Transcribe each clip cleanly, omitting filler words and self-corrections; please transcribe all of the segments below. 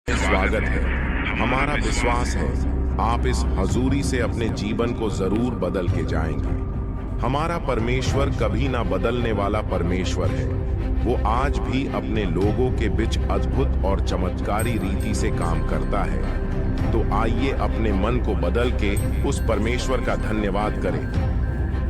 स्वागत है। हमारा विश्वास है आप इस हजूरी से अपने जीवन को जरूर बदल के जाएंगे। हमारा परमेश्वर कभी ना बदलने वाला परमेश्वर है। वो आज भी अपने लोगों के बीच अद्भुत और चमत्कारी रीति से काम करता है। तो आइए अपने मन को बदल के उस परमेश्वर का धन्यवाद करें।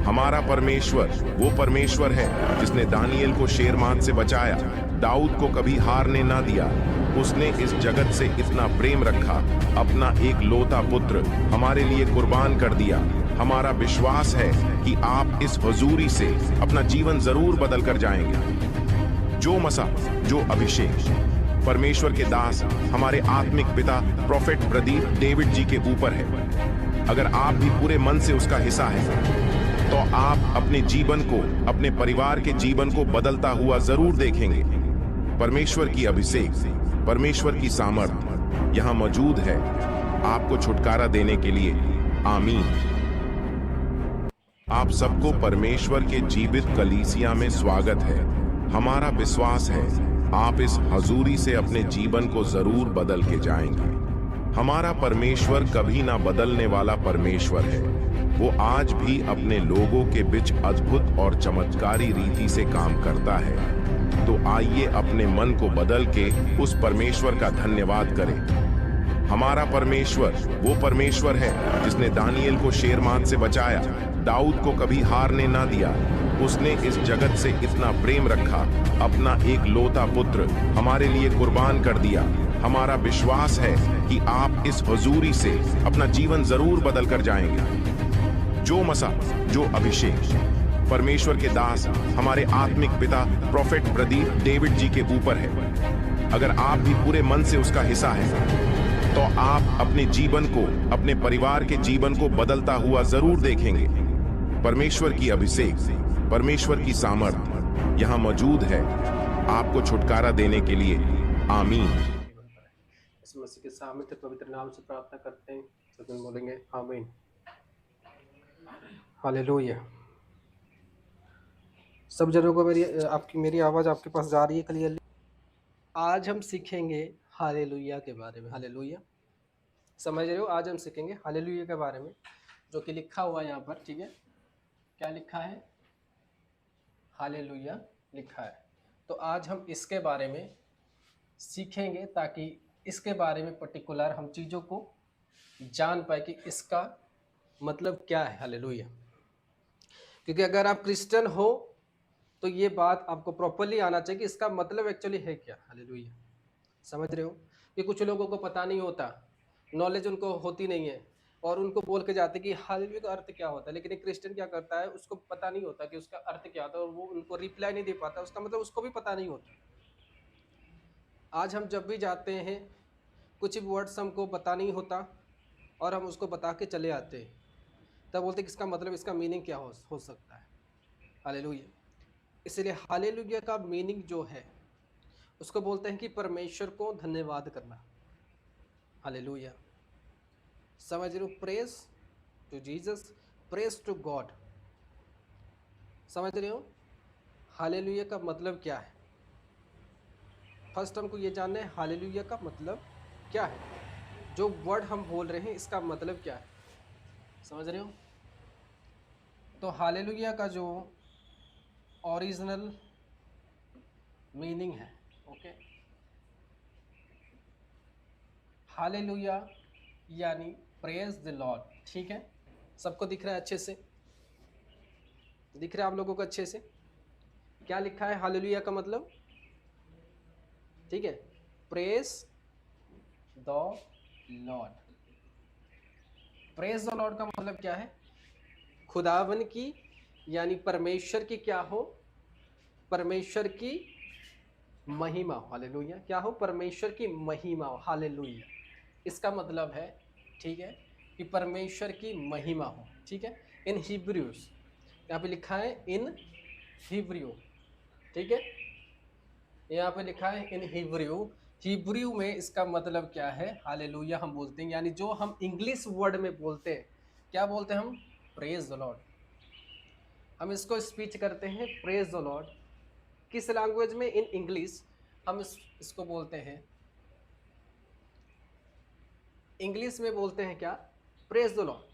हमारा परमेश्वर वो परमेश्वर है जिसने दानियल को शेरमात से बचाया, दाऊद को कभी हारने ना दिया। उसने इस जगत से इतना प्रेम रखा, अपना एक लौता पुत्र हमारे लिए कुर्बान कर दिया। हमारा विश्वास है कि आप इस हुजूरी से अपना जीवन जरूर बदल कर जाएंगे। जो मसा, जो अभिषेक परमेश्वर के दास हमारे आत्मिक पिता प्रोफेट प्रदीप डेविड जी के ऊपर है। अगर आप भी पूरे मन से उसका हिस्सा है तो आप अपने जीवन को, अपने परिवार के जीवन को बदलता हुआ जरूर देखेंगे। परमेश्वर की अभिषेक, परमेश्वर की सामर्थ यहां मौजूद है आपको छुटकारा देने के लिए। आमीन। आप सबको परमेश्वर के जीवित कलीसिया में स्वागत है। हमारा विश्वास है आप इस हजूरी से अपने जीवन को जरूर बदल के जाएंगे। हमारा परमेश्वर कभी ना बदलने वाला परमेश्वर है। वो आज भी अपने लोगों के बीच अद्भुत और चमत्कारी रीति से काम करता है। तो आइए अपने मन को बदल के उस परमेश्वर का धन्यवाद करें। हमारा परमेश्वर वो परमेश्वर है जिसने दानियल को शेरमात से बचाया, दाऊद को कभी हारने ना दिया। उसने इस जगत से इतना प्रेम रखा, अपना एक लौता पुत्र हमारे लिए कुर्बान कर दिया। हमारा विश्वास है कि आप इस हुजूरी से अपना जीवन जरूर बदल कर जाएंगे। जो मसा, जो अभिषेक परमेश्वर के दास हमारे आत्मिक पिता प्रोफेट प्रदीप डेविड जी के ऊपर है। अगर आप भी पूरे मन से उसका हिस्सा है तो आप अपने जीवन को, अपने परिवार के जीवन को बदलता हुआ जरूर देखेंगे। परमेश्वर की अभिषेक, परमेश्वर की सामर्थ यहां मौजूद है आपको छुटकारा देने के लिए। आमीन। इस मसीह के सामर्थ्य पवित्र नाम से प्रार्थना करते हैं, सभी बोलेंगे आमीन। हालेलुया। सब जनों को मेरी आवाज़ आपके पास जा रही है क्लियरली? आज हम सीखेंगे हालेलुया के बारे में। हालेलुया, समझ रहे हो? आज हम सीखेंगे हालेलुया के बारे में, जो कि लिखा हुआ है यहाँ पर। ठीक है, क्या लिखा है? हालेलुया लिखा है। तो आज हम इसके बारे में सीखेंगे ताकि इसके बारे में पर्टिकुलर हम चीज़ों को जान पाए कि इसका मतलब क्या है। हालेलुया। क्योंकि अगर आप क्रिश्चियन हो तो ये बात आपको प्रॉपरली आना चाहिए कि इसका मतलब एक्चुअली है क्या। हालेलुया, समझ रहे हो? कि कुछ लोगों को पता नहीं होता, नॉलेज उनको होती नहीं है, और उनको बोल के जाते कि हालेलुया का अर्थ क्या होता है। लेकिन एक क्रिश्चियन क्या करता है, उसको पता नहीं होता कि उसका अर्थ क्या होता है, और वो उनको रिप्लाई नहीं दे पाता, उसका मतलब उसको भी पता नहीं होता। आज हम जब भी जाते हैं, कुछ भी वर्ड्स हमको पता नहीं होता और हम उसको बता के चले आते हैं, तब बोलते कि इसका मतलब, इसका मीनिंग क्या हो सकता है। हालेलुया। इसलिए हालेलुया का मीनिंग जो है उसको बोलते हैं कि परमेश्वर को धन्यवाद करना। हालेलुया, समझ रहे हो? Praise to Jesus, praise to God. समझ रहे हो? हालेलुया का मतलब क्या है? फर्स्ट हमको ये जानना है हालेलुया का मतलब क्या है। जो वर्ड हम बोल रहे हैं इसका मतलब क्या है, समझ रहे हो? तो हालेलुया का जो ओरिजिनल मीनिंग है, ओके, हालेलुया यानी प्रेज द लॉर्ड। ठीक है, सबको दिख रहा है? अच्छे से दिख रहा है आप लोगों को? अच्छे से क्या लिखा है हालेलुया का मतलब? ठीक है, praise the Lord. Praise the Lord का मतलब क्या है? खुदावन की, यानी परमेश्वर की क्या हो? परमेश्वर की महिमा हो। हालेलुया, क्या हो? परमेश्वर की महिमा हो। हालेलुया, इसका मतलब है, ठीक है, कि परमेश्वर की महिमा हो। ठीक है, इन हिब्रूज, यहाँ पे लिखा है इन हिब्रू। ठीक है, यहाँ पे लिखा है इन हिब्रू। हिब्रू में इसका मतलब क्या है? हालेलुया हम बोलते हैं, यानी जो हम इंग्लिश वर्ड में बोलते हैं, क्या बोलते हैं हम? Praise the Lord. हम इसको स्पीच करते हैं प्रेज द लॉर्ड। किस लैंग्वेज में? In English. हम इसको बोलते हैं इंग्लिश में बोलते हैं क्या, प्रेज द लॉर्ड।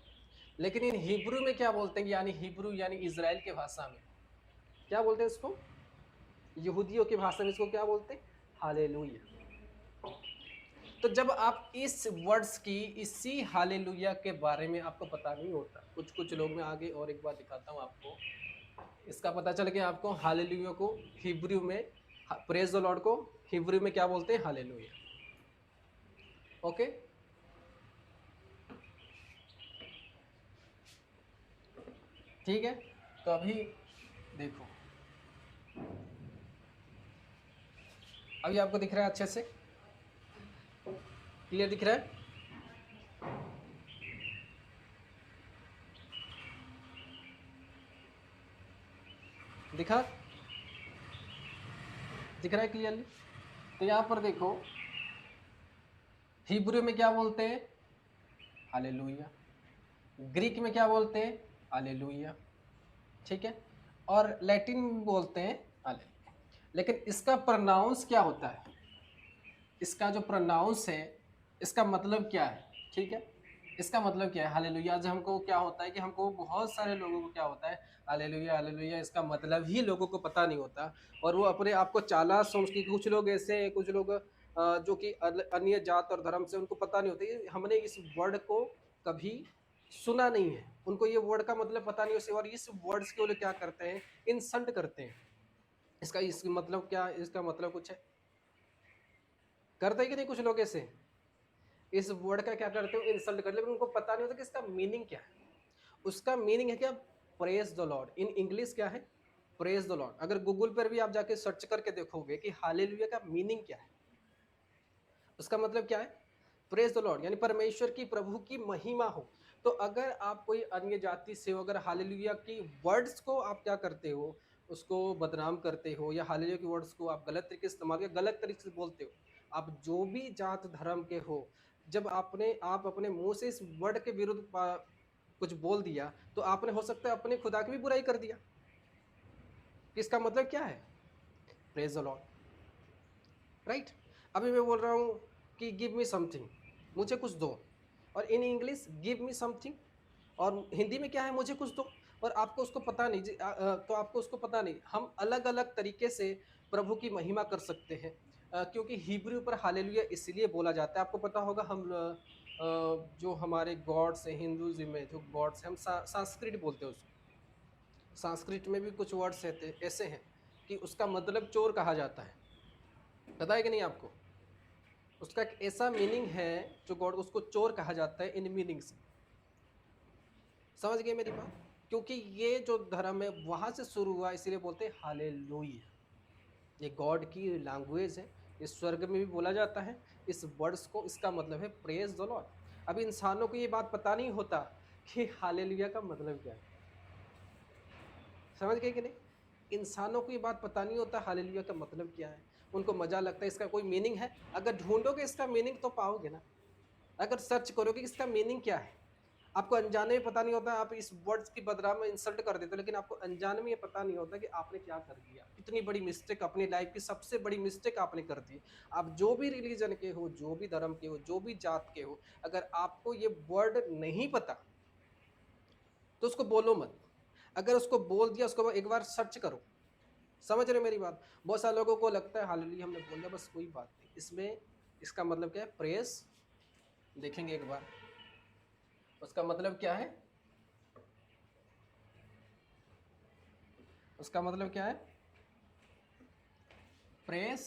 लेकिन इन हिब्रू में क्या बोलते हैं, यानी हिब्रू यानी इजराइल की भाषा में क्या बोलते हैं इसको, यहूदियों की भाषा में इसको क्या बोलते हैं, हालेलुया। तो जब आप इस वर्ड्स की, इसी हालेलुया के बारे में आपको पता नहीं होता, कुछ लोग मैं आगे और एक बार दिखाता हूँ आपको, इसका पता चल गया आपको। हालेलुया को हिब्रू में, प्रेज द लॉर्ड को हिब्रू में क्या बोलते हैं, हालेलुया। ओके, ठीक है। तो अभी देखो, अभी आपको दिख रहा है अच्छे से, क्लियर दिख रहा है? दिख रहा है क्लियरली? तो यहाँ पर देखो, हिब्रू में क्या बोलते हैं, हालेलुया। ग्रीक में क्या बोलते हैं, हालेलुया, ठीक है। और लैटिन में बोलते हैं हालेलुया। लेकिन इसका प्रोनाउंस क्या होता है, इसका जो प्रोनाउंस है, इसका मतलब क्या है, ठीक है। इसका मतलब क्या है हालेलुया। आज हमको क्या होता है कि हमको, बहुत सारे लोगों को क्या होता है, हालेलुया हालेलुया इसका मतलब ही लोगों को पता नहीं होता, और वो अपने आप को चालाक समझ के, कुछ लोग ऐसे हैं, कुछ लोग जो कि अन्य जात और धर्म से, उनको पता नहीं होता, हमने इस वर्ड को कभी सुना नहीं है, उनको ये वर्ड का मतलब पता नहीं होता, और इस वर्ड्स के लिए क्या करते हैं, इंसल्ट करते हैं। इसका मतलब क्या, इसका मतलब कुछ है, करते हैं कि नहीं कुछ लोग ऐसे, इस वर्ड का क्या करते हो, इंसल्ट करते, लेकिन उनको पता नहीं होता कि इसका मीनिंग क्या है। उसका मीनिंग है क्या, praise the Lord. In English क्या है, प्रेज द लॉर्ड। अगर गूगल पर भी आप जाके सर्च करके देखोगे कि हालेलुया का मीनिंग क्या है, उसका मतलब क्या है, प्रेज द लॉर्ड, यानी परमेश्वर की, प्रभु की महिमा हो। तो अगर आप कोई अन्य जाति से हो, अगर हालेलुया की वर्ड्स को आप क्या करते हो, उसको बदनाम करते हो, या हालेलुया की वर्ड्स को आप गलत तरीके से इस्तेमाल, या गलत तरीके से बोलते हो, आप जो भी जात धर्म के हो, जब आप अपने मुंह से इस वर्ड के विरुद्ध कुछ बोल दिया, तो आपने हो सकता है अपने खुदा की भी बुराई कर दिया। इसका मतलब क्या है, प्रेज द लॉर्ड, राइट। अभी मैं बोल रहा हूँ कि गिव मी समथिंग, मुझे कुछ दो, और in English give me something, और हिंदी में क्या है, मुझे कुछ दो, और आपको उसको पता नहीं तो आपको उसको पता नहीं। हम अलग अलग तरीके से प्रभु की महिमा कर सकते हैं, क्योंकि हिब्रू पर हालेलुया इसलिए बोला जाता है, आपको पता होगा। हम जो हमारे गॉड्स हैं हिंदुज़म में, जो गॉड्स हैं, हम संस्कृत बोलते हैं उसको। संस्कृत में भी कुछ वर्ड्स ऐसे हैं कि उसका मतलब चोर कहा जाता है, पता है कि नहीं आपको? उसका एक ऐसा मीनिंग है, जो गॉड, उसको चोर कहा जाता है इन मीनिंग से। समझ गए मेरी बात? क्योंकि ये जो धर्म है वहां से शुरू हुआ, इसीलिए बोलते हैं हालेलुया। ये गॉड की लैंग्वेज है, इस स्वर्ग में भी बोला जाता है इस वर्ड्स को, इसका मतलब है प्रेज द लॉर्ड। अब इंसानों को ये बात पता नहीं होता कि हालेलुया का मतलब क्या है, समझ गए कि नहीं? इंसानों को ये बात पता नहीं होता हालेलुया का मतलब क्या है, उनको मजा लगता है इसका कोई मीनिंग है। अगर ढूंढोगे इसका मीनिंग तो पाओगे ना, अगर सर्च करोगे इसका मीनिंग क्या है, आपको अनजाने में पता नहीं होता, आप इस वर्ड्स की बदनाम में इंसल्ट कर देते हो, लेकिन आपको अनजाने में ये पता नहीं होता कि आपने क्या कर दिया, कितनी बड़ी मिस्टेक, अपनी लाइफ की सबसे बड़ी मिस्टेक आपने कर दी। आप जो भी रिलीजन के हो, जो भी धर्म के हो, जो भी जात के हो, अगर आपको ये वर्ड नहीं पता तो उसको बोलो मत। अगर उसको बोल दिया, उसको एक बार सर्च करो। समझ रहे हो मेरी बात? बहुत सारे लोगों को लगता है हालेलुया हमने बोल दिया बस, कोई बात नहीं, इसमें इसका मतलब क्या है, प्रेस देखेंगे एक बार, उसका मतलब क्या है, उसका मतलब क्या है, प्रेस,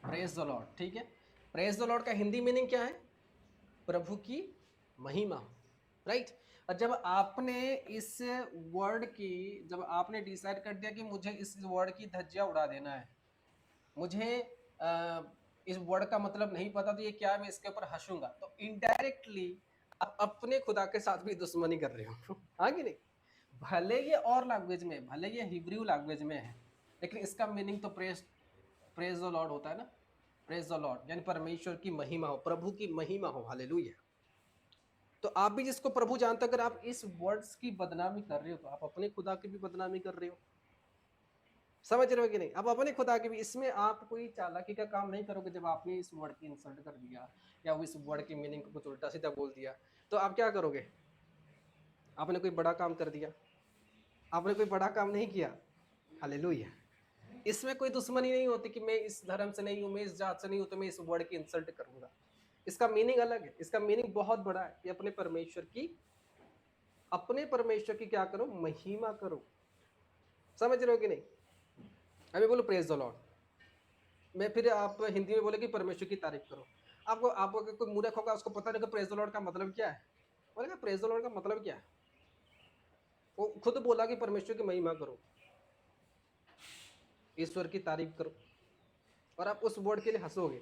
प्रेज द लॉर्ड, ठीक है। प्रेज द लॉर्ड का हिंदी मीनिंग क्या है, प्रभु की महिमा, राइट। और जब आपने इस वर्ड की, जब आपने डिसाइड कर दिया कि मुझे इस वर्ड की धज्जियां उड़ा देना है, मुझे इस वर्ड का मतलब नहीं पता तो ये क्या है, मैं इसके ऊपर हंसूंगा, तो इनडायरेक्टली आप अपने खुदा के साथ भी दुश्मनी कर रहे हो। हाँ कि नहीं? भले ये और लैंग्वेज में, भले ये हिब्रू लैंग्वेज में है, लेकिन इसका मीनिंग तो प्रेज, प्रेज द लॉर्ड होता है ना। प्रेज द लॉर्ड यानी परमेश्वर की महिमा हो, प्रभु की महिमा हो, हालेलुया। तो आप भी जिसको प्रभु जानते, अगर आप इस वर्ड्स की बदनामी कर रहे हो, तो आप अपने खुदा की भी बदनामी कर रहे हो। समझ रहे हो कि नहीं? अब अपने खुदा के भी इसमें आप कोई चालाकी का काम नहीं करोगे। जब आपने इस वर्ड की इंसल्ट कर दिया या वो इस वर्ड की मीनिंग को कुछ उल्टा सीधा बोल दिया, तो आप क्या करोगे? आपने कोई बड़ा काम कर दिया? आपने कोई बड़ा काम नहीं किया। हालेलुया। इसमें कोई दुश्मनी नहीं होती कि मैं इस धर्म से नहीं हूं, मैं इस जात से नहीं हूं, तो मैं इस वर्ड की इंसल्ट करूंगा। इसका मीनिंग अलग है, इसका मीनिंग बहुत बड़ा है कि अपने परमेश्वर की क्या करो? महिमा करो। समझ रहे हो कि नहीं? अभी बोलो प्रेज द लॉर्ड, मैं फिर आप हिंदी में बोले कि परमेश्वर की तारीफ करो। आपको अगर कोई मूर्ख होगा, उसको पता नहीं कि प्रेज द लॉर्ड का मतलब क्या है। बोलेगा प्रेज द लॉर्ड का मतलब क्या है? वो खुद बोला कि परमेश्वर की महिमा करो, ईश्वर की तारीफ करो, और आप उस वर्ड के लिए हंसोगे।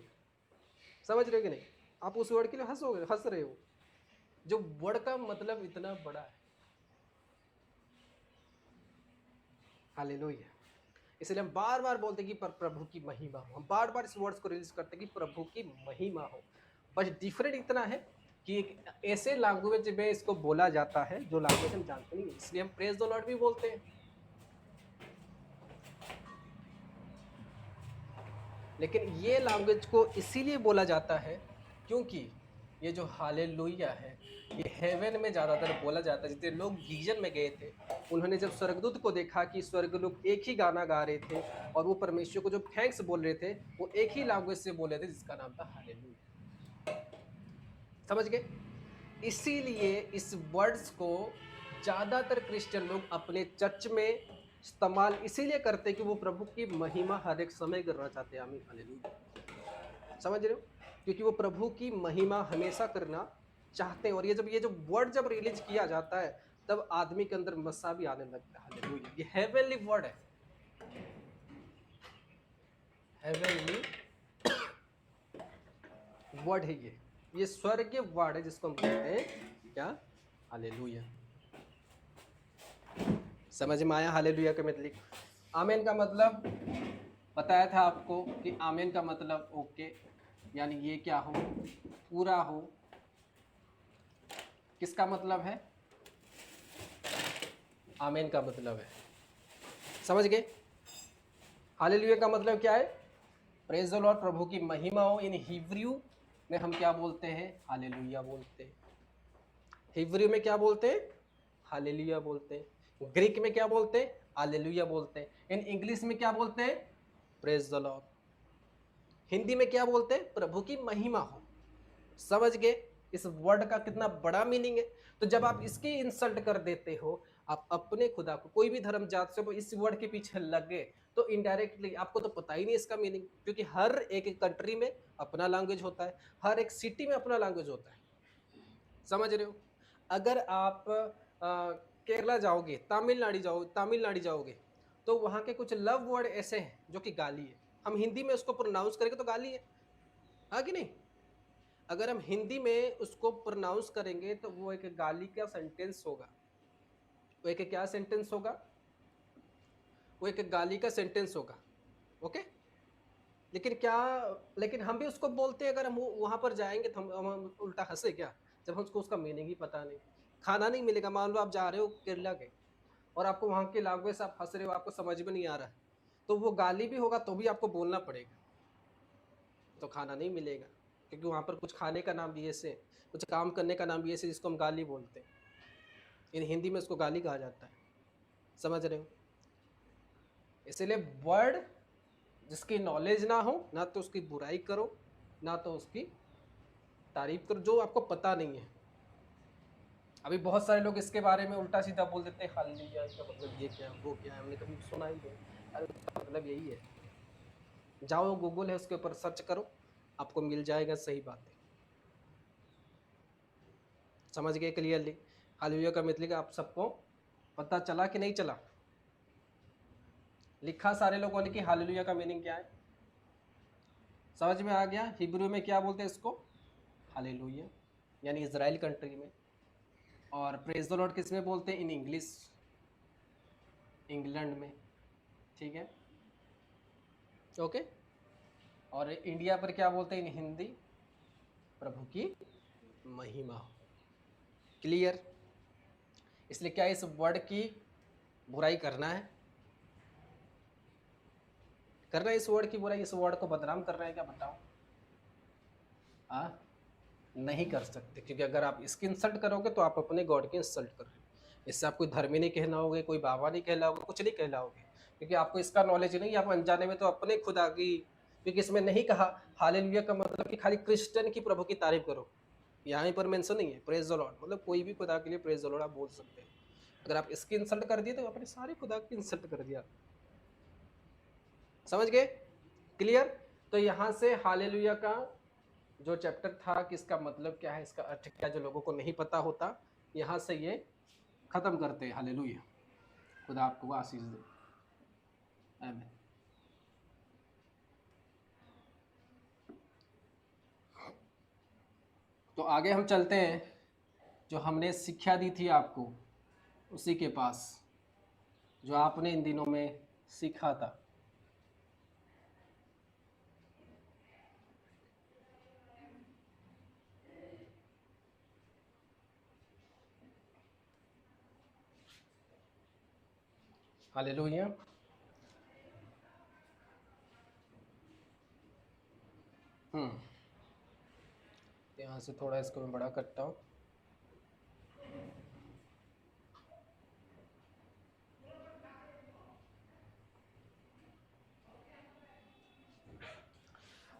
समझ रहे हो कि नहीं? आप उस वर्ड के लिए हंसोगे, हंस रहे हो, जो वर्ड का मतलब इतना बड़ा है। हालेलुया। इसलिए हम बार बार बोलते हैं कि प्रभु की महिमा हो। हम बार बार इस वर्ड्स को रिलीज करते हैं कि प्रभु की महिमा हो। बस डिफरेंट इतना है कि एक ऐसे लैंग्वेज में इसको बोला जाता है जो लैंग्वेज हम जानते नहीं है, इसलिए हम प्रेज द लॉर्ड भी बोलते हैं। लेकिन ये लैंग्वेज को इसीलिए बोला जाता है क्योंकि ये जो हालेलुया है, ये हेवन में ज़्यादातर बोला जाता है। जितने लोग विजन में गए थे, उन्होंने जब स्वर्गदूत को देखा कि स्वर्गदूत एक ही गाना गा रहे थे और वो परमेश्वर को जो थैंक्स बोल रहे थे, वो एक ही लैंग्वेज से बोल रहे थे जिसका नाम था हालेलुया। समझ गए? इसीलिए इस वर्ड्स को ज़्यादातर क्रिश्चियन लोग अपने चर्च में इस्तेमाल इसीलिए करते हैं कि वो प्रभु की महिमा हर एक समय करना चाहते हैं। आमीन हालेलुया। समझ रहे हो? क्योंकि वो प्रभु की महिमा हमेशा करना चाहते हैं। और ये जो वर्ड जब रिलीज किया जाता है, तब आदमी के अंदर मस्सा भी आने लगता है। हालेलुया। ये हेवनली वर्ड है, हेवनली वर्ड है। ये स्वर्गीय वर्ड है जिसको हम कहते हैं क्या? हालेलुया। समझ में आया हालेलुया का मतलब? आमेन का मतलब बताया था आपको कि आमेन का मतलब ओके, यानी ये क्या हो? पूरा हो। किसका मतलब है? आमेन का मतलब है। समझ गए? हालेलुया का मतलब क्या है? प्रेज द लॉर्ड, प्रभु की महिमा हो। इन हिब्रू में हम क्या बोलते हैं? हालेलुया बोलते हैं। हिब्रू में क्या बोलते हैं? हालेलुया बोलते हैं। ग्रीक में क्या बोलते हैं? हालेलुया बोलते हैं। इन इंग्लिश में क्या बोलते हैं? Praise the Lord. हिंदी में क्या बोलते हैं? प्रभु की महिमा हो। समझ गए इस वर्ड का कितना बड़ा मीनिंग है? तो जब आप इसकी इंसल्ट कर देते हो, आप अपने खुदा को, कोई भी धर्म जात से इस वर्ड के पीछे लगे, तो इनडायरेक्टली आपको तो पता ही नहीं इसका मीनिंग, क्योंकि हर एक कंट्री में अपना लैंग्वेज होता है, हर एक सिटी में अपना लैंग्वेज होता है। समझ रहे हो? अगर आप केरला जाओगे, तमिलनाडु जाओगे, तो वहाँ के कुछ लव वर्ड ऐसे हैं जो कि गाली है। हम हिंदी में उसको प्रोनाउंस करेंगे तो गाली है, हाँ कि नहीं? अगर हम हिंदी में उसको प्रोनाउंस करेंगे तो वो एक गाली का सेंटेंस होगा। वो एक क्या सेंटेंस होगा? वो एक गाली का सेंटेंस होगा। ओके? लेकिन हम भी उसको बोलते हैं। अगर हम वहां पर जाएंगे तो हम उल्टा हंसे क्या, जब हमको उसका मीनिंग ही पता नहीं। खाना नहीं मिलेगा, मान लो आप जा रहे हो केरला के और आपको वहां की लैंग्वेज से आप हंस रहे हो, आपको समझ में नहीं आ रहा है, तो वो गाली भी होगा तो भी आपको बोलना पड़ेगा, तो खाना नहीं मिलेगा। क्योंकि वहां पर कुछ खाने का नाम भी ऐसे, कुछ काम करने का नाम भी ऐसे जिसको हम गाली बोलते हैं। इन हिंदी में उसको गाली कहा जाता है। समझ रहे हो? इसलिए वर्ड जिसकी नॉलेज ना हो, ना तो उसकी बुराई करो, ना तो उसकी तारीफ करो, जो आपको पता नहीं है। अभी बहुत सारे लोग इसके बारे में उल्टा सीधा बोल देते हैं, हालेलुया इसका मतलब ये क्या है, वो क्या है, हमने कभी सुना ही नहीं। अरे उसका मतलब यही है। जाओ गूगल है, उसके ऊपर सर्च करो, आपको मिल जाएगा सही बात है। समझ गए क्लियरली? हालेलुया का मतलब आप सबको पता चला कि नहीं चला? लिखा सारे लोगों ने कि हालेलुया का मीनिंग क्या है? समझ में आ गया? हिब्रू में क्या बोलते हैं इसको? हालेलुया, यानी इजराइल कंट्री में। और प्रेज द लॉर्ड किस में बोलते हैं? इन इंग्लिश, इंग्लैंड में। ठीक है, ओके। और इंडिया पर क्या बोलते हैं? इन हिंदी, प्रभु की महिमा हो। क्लियर? इसलिए क्या इस वर्ड की बुराई करना है? कर रहे हैं इस वर्ड की बुराई, इस वर्ड को बदनाम कर रहे हैं क्या, बताओ? नहीं कर सकते, क्योंकि अगर आप इसकी इंसल्ट करोगे तो आप अपने गॉड की इंसल्ट कर रहे हो। इससे आप कोई धर्मी नहीं कहलाओगे, कोई बाबा नहीं कहलाओगे, कुछ नहीं कहलाओगे, क्योंकि आपको इसका नॉलेज नहीं है। आप अनजाने में तो अपने खुदा की, क्योंकि इसमें नहीं कहा हालेलुया का मतलब कि खाली क्रिश्चियन की प्रभु की तारीफ करो, यहाँ पर मेंशन नहीं है। प्रेज द लॉर्ड मतलब कोई भी खुदा के लिए प्रेज द लॉर्ड आप बोल सकते हैं। अगर आप इसकी इंसल्ट कर दिए तो अपने सारे खुदा की इंसल्ट कर दिया। समझ गए? क्लियर? तो यहाँ से हालेलुया का जो चैप्टर था कि इसका मतलब क्या है, इसका अर्थ क्या, जो लोगों को नहीं पता होता, यहाँ से ये खत्म करते हैं। हालेलुया, खुदा आपको आशीष दे। आमीन। तो आगे हम चलते हैं, जो हमने शिक्षा दी थी आपको उसी के पास, जो आपने इन दिनों में सीखा था। हालेलुया। यहाँ से थोड़ा इसको मैं बड़ा करता हूँ।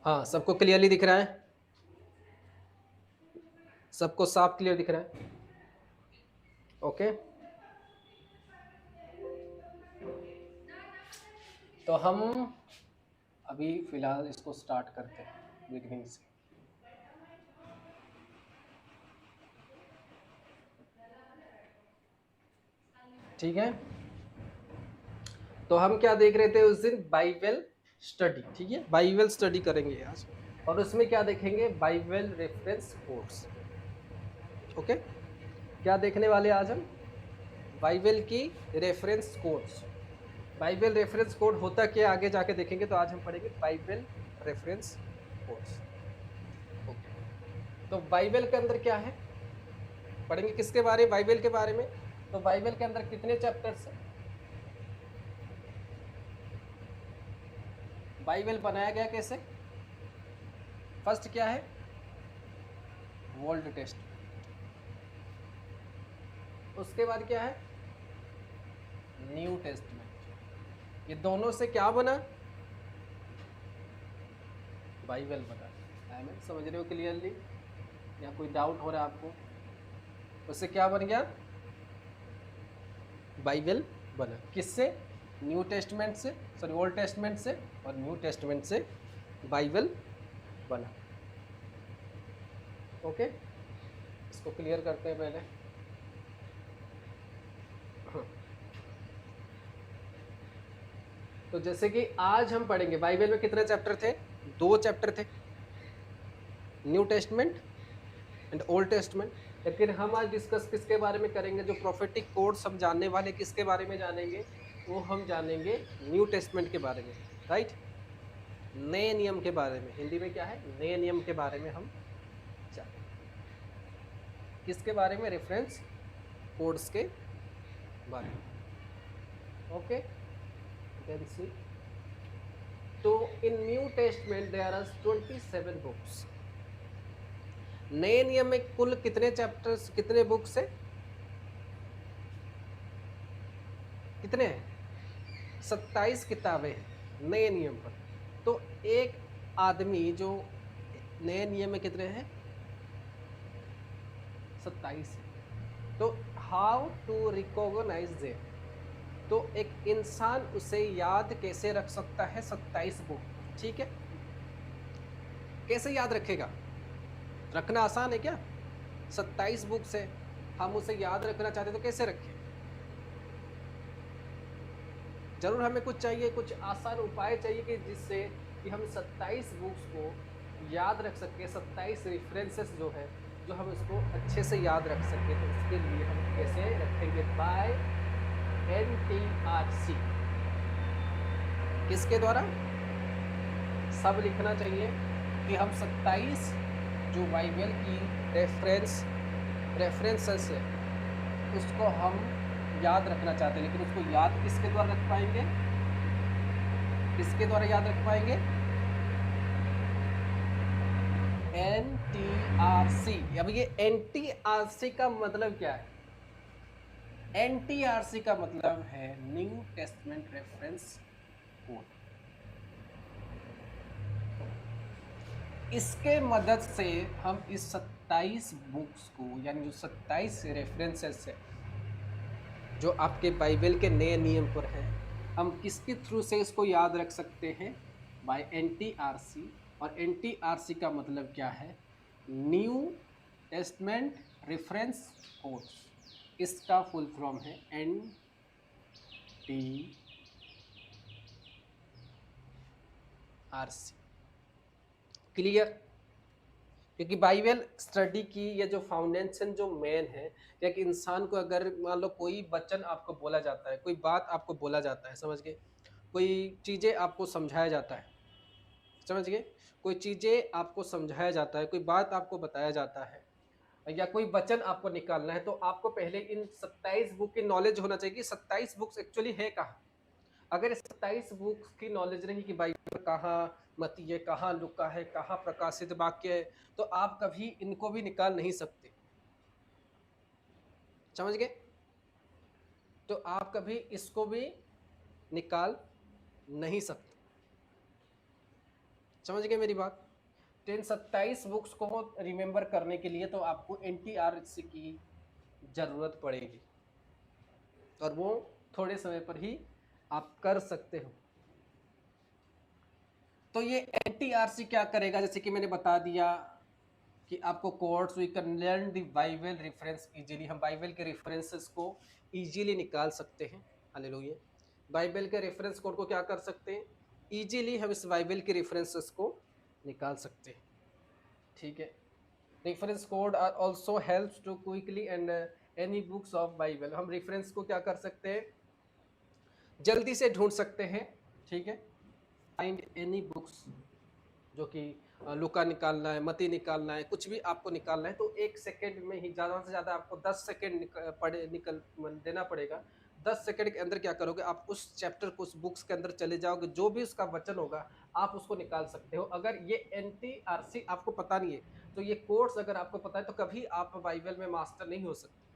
हाँ, सबको क्लियरली दिख रहा है? सबको साफ क्लियर दिख रहा है? ओके। तो हम अभी फिलहाल इसको स्टार्ट करते हैं बिगनिंग से। ठीक है, तो हम क्या देख रहे थे उस दिन? Bible study. ठीक है, बाइबल स्टडी करेंगे आज, और उसमें क्या देखेंगे? Bible reference codes. ओके, क्या देखने वाले आज हम? बाइबल की reference codes. Bible reference code होता क्या, आगे जाके देखेंगे। तो आज हम पढ़ेंगे बाइबल रेफरेंस कोड्स। ओके, तो बाइबल के अंदर क्या है पढ़ेंगे, किसके बारे में? बाइबल के बारे में। तो बाइबल के अंदर कितने चैप्टर्स हैं? बाइबल बनाया गया कैसे? फर्स्ट क्या है? Old testament. उसके बाद क्या है? New testament. ये दोनों से क्या बना? बाइबल बना। आमीन, समझ रहे हो क्लियरली, या कोई डाउट हो रहा है आपको? उससे क्या बन गया? बाइबल बना। किससे? न्यू टेस्टमेंट से, सॉरी ओल्ड टेस्टमेंट से, और न्यू टेस्टमेंट से बाइबल बना। ओके, इसको क्लियर करते हैं पहले। तो जैसे कि आज हम पढ़ेंगे, बाइबल में कितने चैप्टर थे? 2 चैप्टर थे, new testament and old testament. लेकिन हम आज डिस्कस किसके बारे में करेंगे? जो प्रोफेटिक कोड्स हम जानने वाले, किसके बारे में जानेंगे? वो हम जानेंगे न्यू टेस्टमेंट के बारे में, राइट? नए नियम के बारे में। हिंदी में क्या है? नए नियम के बारे में हम जानेंगे। किसके बारे में? रेफरेंस कोड्स के बारे में। Okay, can see. तो in new testament there are 27 books. नए नियम में कुल कितने चैप्टर्स, कितने बुक्स है? कितने हैं? 27 किताबें हैं नए नियम पर। तो एक आदमी जो नए नियम में कितने हैं? 27 है। तो हाउ टू रिकॉग्नाइज देम? तो एक इंसान उसे याद कैसे रख सकता है 27 बुक? ठीक है, कैसे याद रखेगा? रखना आसान है क्या? 27 बुक्स है, हम उसे याद रखना चाहते तो कैसे रखें? जरूर हमें कुछ चाहिए, कुछ आसान उपाय चाहिए कि जिससे कि हम 27 बुक्स को याद रख सकें। 27 रेफरेंसेस जो है, जो हम इसको अच्छे से याद रख सकें। तो उसके लिए हम कैसे रखेंगे? By NTRC। किसके द्वारा? सब लिखना चाहिए कि हम 27 जो बाइबल की रेफरेंसेस है उसको हम याद रखना चाहते हैं। लेकिन उसको याद किसके द्वारा रख पाएंगे? इसके द्वारा याद रख पाएंगे NTRC। अब ये NTRC का मतलब क्या है? NTRC का मतलब है न्यू टेस्टमेंट रेफरेंस कोड। इसके मदद से हम इस 27 बुक्स को, यानी जो 27 रेफरेंसेस है जो आपके बाइबल के नए नियम पर है, हम किसके थ्रू से इसको याद रख सकते हैं? Bye NTRC। और NTRC का मतलब क्या है? New testament reference codes. इसका फुल फॉर्म है NTRC। क्लियर? क्योंकि बाइबल स्टडी की ये जो फाउंडेशन जो मेन है, एक इंसान को अगर मान लो कोई वचन आपको बोला जाता है, कोई बात आपको बोला जाता है, समझ गए, कोई चीज़ें आपको समझाया जाता है, समझ गए, कोई चीज़ें आपको समझाया जाता है, कोई बात आपको बताया जाता है, या कोई वचन आपको निकालना है, तो आपको पहले इन 27 बुक की नॉलेज होना चाहिए कि 27 बुक्स एक्चुअली है कहाँ। अगर 27 बुक्स की नॉलेज नहीं कि बाइबल कहाँ मत्ती है, कहाँ लूका है, कहाँ प्रकाशित वाक्य है, तो आप कभी इनको भी निकाल नहीं सकते, समझ गए? तो आप कभी इसको भी निकाल नहीं सकते, समझ गए मेरी बात? तो इन 27 बुक्स को रिमेंबर करने के लिए तो आपको NTRC की जरूरत पड़ेगी, और वो थोड़े समय पर ही आप कर सकते हो। तो ये NTRC क्या करेगा? जैसे कि मैंने बता दिया कि आपको codes, we can learn the Bible reference easily. हम बाइबल के रेफरेंसेस को इजीली निकाल सकते हैं। हालेलुया। बाइबल के रेफरेंस कोड को क्या कर सकते हैं? इजीली हम इस बाइबल के रेफरेंसेस को निकाल सकते हैं, ठीक है। Reference code also helps to quickly and any books of Bible. हम रेफरेंस को क्या कर सकते हैं? जल्दी से ढूंढ सकते हैं, ठीक है। फाइंड एनी बुक्स, जो कि लूका निकालना है, मती निकालना है, कुछ भी आपको निकालना है तो 1 सेकेंड में ही, ज़्यादा से ज़्यादा आपको 10 सेकेंड निकल देना पड़ेगा। 10 सेकेंड के अंदर क्या करोगे? आप उस चैप्टर को, उस बुक्स के अंदर चले जाओगे, जो भी उसका वचन होगा आप उसको निकाल सकते हो। अगर ये NTRC आपको पता नहीं है, तो ये कोर्स अगर आपको पता है, तो कभी आप बाइबल में मास्टर नहीं हो सकते।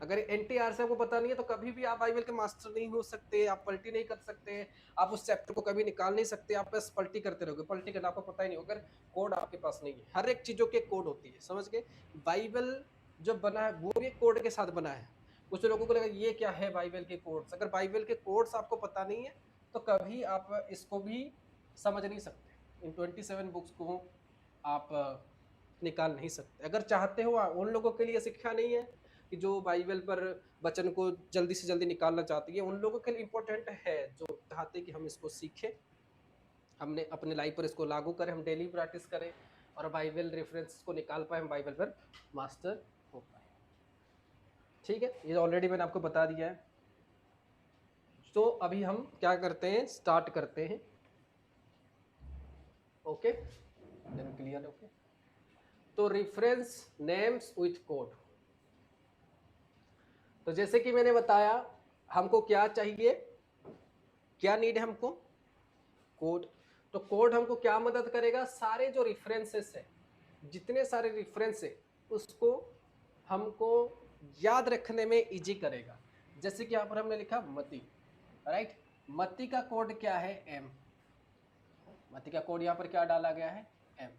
अगर NTRC आपको पता नहीं है तो कभी भी आप बाइबल के मास्टर नहीं हो सकते, आप पलटी नहीं कर सकते, आप उस चैप्टर को कभी निकाल नहीं सकते, आप बस पलटी करते रहोगे। पलटी करना आपको पता ही नहीं, अगर कोड आपके पास नहीं है। हर एक चीज़ों के कोड होती है, समझ गए? बाइबल जो बना है वो भी कोड के साथ बना है। कुछ लोगों को लगा ये क्या है बाइबल के कोड्स। अगर बाइबल के कोड्स आपको पता नहीं है तो कभी आप इसको भी समझ नहीं सकते। इन 27 बुक्स को आप निकाल नहीं सकते। अगर चाहते हो, उन लोगों के लिए शिक्षा नहीं है कि जो बाइबल पर वचन को जल्दी से जल्दी निकालना चाहती है, उन लोगों के लिए इम्पोर्टेंट है जो चाहते कि हम इसको सीखें, हमने अपने लाइफ पर इसको लागू करें, हम डेली प्रैक्टिस करें और बाइबल रेफरेंस को निकाल पाए, हम बाइबल पर मास्टर हो पाए, ठीक है। ये ऑलरेडी मैंने आपको बता दिया है। तो अभी हम क्या करते हैं? स्टार्ट करते हैं। Okay, clear? ओके, तो रेफरेंस नेम्स विथ कोड। तो जैसे कि मैंने बताया, हमको क्या चाहिए, क्या नीड है हमको? कोड। तो कोड हमको क्या मदद करेगा? सारे जो रेफरेंसेस है, जितने सारे रेफरेंस है, उसको हमको याद रखने में इजी करेगा। जैसे कि यहाँ पर हमने लिखा मती, राइट। मती का कोड क्या है? M। मती का कोड यहाँ पर क्या डाला गया है? M।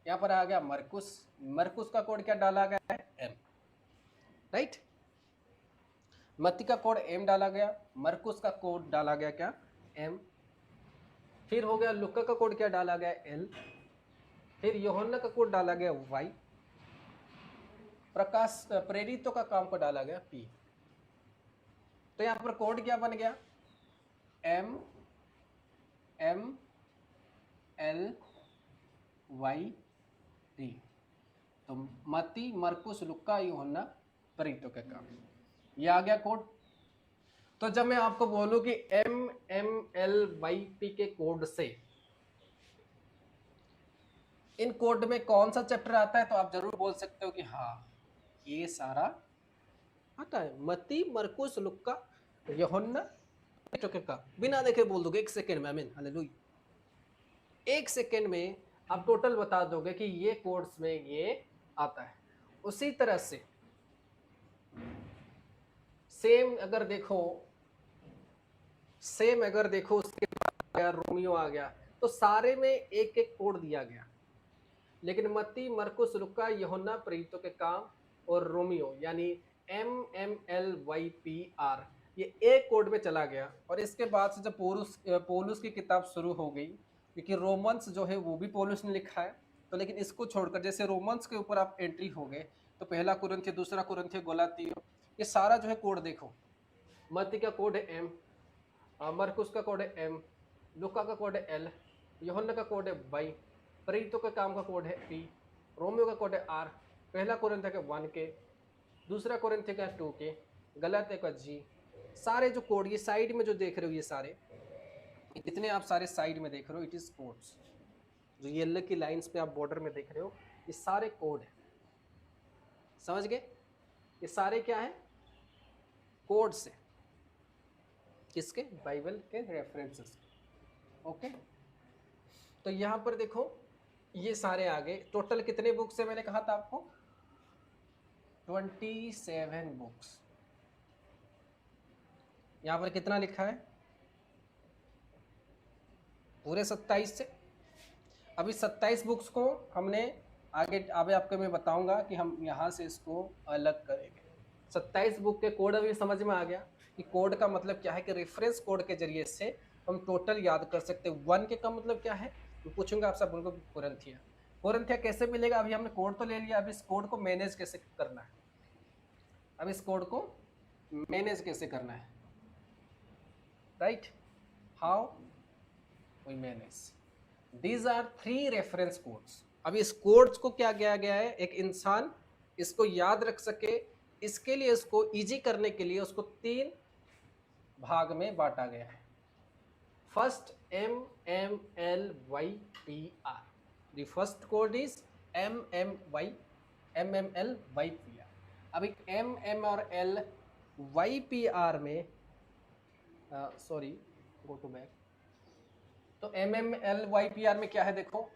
यहाँ पर आ गया मरकुस, मरकुस का कोड क्या डाला गया है? M, right. मत्ती का कोड M डाला गया, मरकुस का कोड डाला गया क्या? M। फिर हो गया लुका का कोड क्या डाला गया? L। फिर यूहन्ना का कोड डाला गया Y। प्रकाश प्रेरितों का काम को डाला गया P। तो यहाँ पर कोड क्या बन गया? M M L Y D। तो मत्ती, मरकुस, लुका, यूहन्ना, प्रेरितों का काम, ये आ गया कोड। तो जब मैं आपको बोलूं कि MMLYP के कोड से इन कोड में कौन सा चैप्टर आता है, तो आप जरूर बोल सकते हो कि हाँ ये सारा आता है। मत्ती, मरकुस, लुका, यूहन्ना, का बिना देखे बोल दोगे 1 सेकेंड में, आमीन हालेलुया। 1 सेकेंड में आप टोटल बता दोगे कि ये कोड्स में ये आता है। उसी तरह से सेम अगर देखो उसके बाद गया रोमियो आ गया, तो सारे में एक एक कोड दिया गया। लेकिन मत्ती, मरकुस, लुका, यूहन्ना, प्रेरितों के काम और रोमियो यानी MMLYPR ये एक कोड में चला गया। और इसके बाद से जब पौलुस की किताब शुरू हो गई, क्योंकि रोमन्स जो है वो भी पौलुस ने लिखा है, तो लेकिन इसको छोड़कर जैसे रोमन्स के ऊपर आप एंट्री हो गए तो पहला कुरिन्थिय, दूसरा कुरिन्थिय, गलातियों, ये सारा जो है कोड देखो। मत्ती का कोड है M, मरकुस का कोड है M, लुका का कोड है L, यूहन्ना का कोड है Y, प्रेरितों के काम का कोड है P, रोमियो का कोड है R, पहला कुरिन्थिय का 1K, दूसरा कुरिन्थिय का 2K, गलातियों का G। सारे जो कोड ये साइड में जो देख रहे हो, ये सारे जितने आप सारे साइड में देख रहे हो, इट इज कोड्स। जो येलो की लाइंस पे आप बॉर्डर में देख रहे हो, ये सारे कोड है। समझ गए? ये सारे क्या है? कोड्स है। किसके? बाइबल के रेफरेंसेस। ओके, तो यहां पर देखो ये सारे आ गए। टोटल कितने बुक्स है मैंने कहा था आपको? 27 बुक्स। यहां पर कितना लिखा है? पूरे 27 से। अभी 27 बुक्स को हमने आगे आपको मैं बताऊंगा कि हम यहाँ से इसको अलग करेंगे। 27 बुक के कोड अभी समझ में आ गया कि कोड का मतलब क्या है, कि रेफरेंस कोड के जरिए से हम टोटल याद कर सकते हैं। 1K का मतलब क्या है, मैं पूछूंगा आप सब बोलोगे कुरिन्थिया कैसे मिलेगा? अभी हमने कोड तो ले लिया, अब इस कोड को मैनेज कैसे करना है? अब इस कोड को मैनेज कैसे करना है? Right, how we manage. These are 3 reference codes. अब इस कोड्स को क्या किया गया है, एक इंसान इसको याद रख सके, इसके लिए इसको इजी करने के लिए उसको 3 भाग में बांटा गया है। First MMLYPR, the first code is MMLYPR। अब एक MM और LYPR में सॉरी गो टू बैक। तो MMLYPR में क्या है देखो,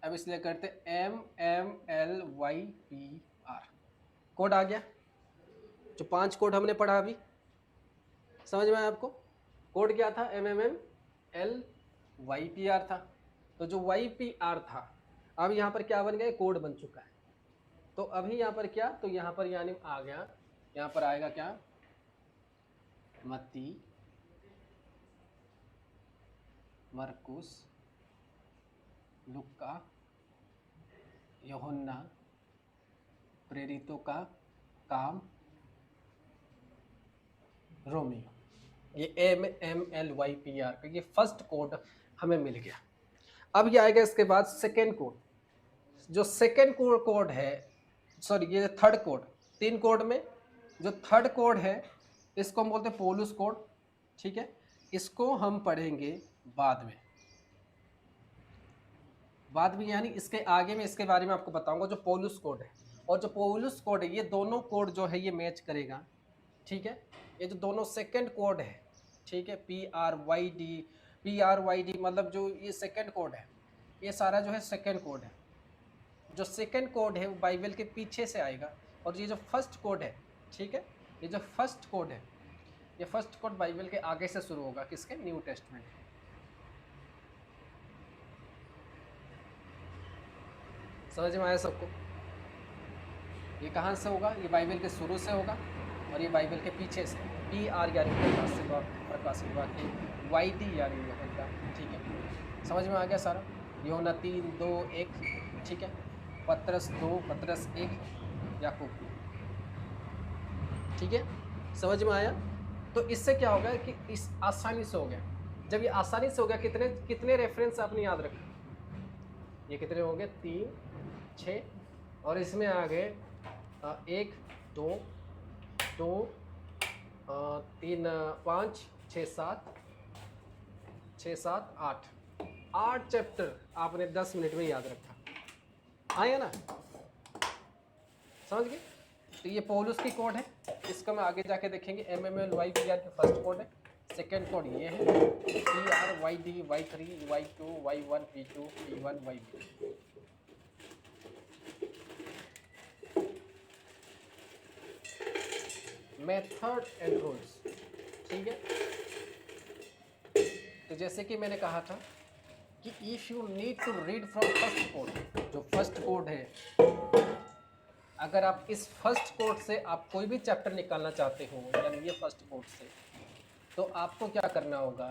अब इसलिए करते MMLYPR कोड आ गया। जो 5 कोड हमने पढ़ा अभी, समझ में आया आपको? कोड क्या था? MMLYPR था। तो जो YPR था, अब यहाँ पर क्या बन गया? कोड बन चुका है। तो अभी यहाँ पर क्या, तो यहाँ पर यानी आ गया, यहाँ पर आएगा क्या? मत्ती, मरकुस, लुका, यूहन्ना, प्रेरितों का काम, रोमियो। ये MMLYPR का ये फर्स्ट कोड हमें मिल गया। अब ये आएगा इसके बाद सेकेंड कोड। जो सेकेंड कोड है, सॉरी ये थर्ड कोड, 3 कोड में जो थर्ड कोड है इसको हम बोलते हैं पौलुस कोड। ठीक है, इसको हम पढ़ेंगे बाद में यानी इसके आगे में इसके बारे में आपको बताऊंगा। जो पौलुस कोड है और जो पौलुस कोड है, ये दोनों कोड जो है ये मैच करेगा। ठीक है, ये जो दोनों सेकंड कोड है, ठीक है, PRYD मतलब जो ये सेकंड कोड है, ये सारा जो है सेकंड कोड है। जो सेकंड कोड है वो बाइबल के पीछे से आएगा, और ये जो फर्स्ट कोड है, ठीक है, ये जो फर्स्ट कोड है, ये फर्स्ट कोड बाइबल के आगे से शुरू होगा। किसके? New testament. समझ में आया सबको? ये कहाँ से होगा? ये बाइबल के शुरू से होगा, और ये बाइबल के पीछे से। PR यानी प्रकाश विभाग की, YD यानी यूहन्ना का। ठीक है, समझ में आ गया सारा? यूहन्ना 3:2:1, ठीक है, पतरस 2, पतरस 1, याकूब। ठीक है, समझ में आया? तो इससे क्या होगा कि इस आसानी से हो गया। जब ये आसानी से हो गया, कितने रेफरेंस आपने याद रखा? ये कितने हो गए? 3, 6, और इसमें आ गए 1, 2, 3, 5, 6, 7, 8 चैप्टर आपने 10 मिनट में याद रखा। आया ना? समझ गए? तो ये पौलुस की कोड है, इसको हम आगे जाके देखेंगे। MMLYPR की फर्स्ट कोड है। सेकेंड कोड ये है PRYD Y3 Y2 Y1 P2 P1 YB। Method and rules, ठीक है। तो जैसे कि मैंने कहा था कि if you need to read from first code, जो फर्स्ट कोड है, अगर आप इस फर्स्ट कोड से आप कोई भी चैप्टर निकालना चाहते हो, यानी ये फर्स्ट कोड से, तो आपको क्या करना होगा,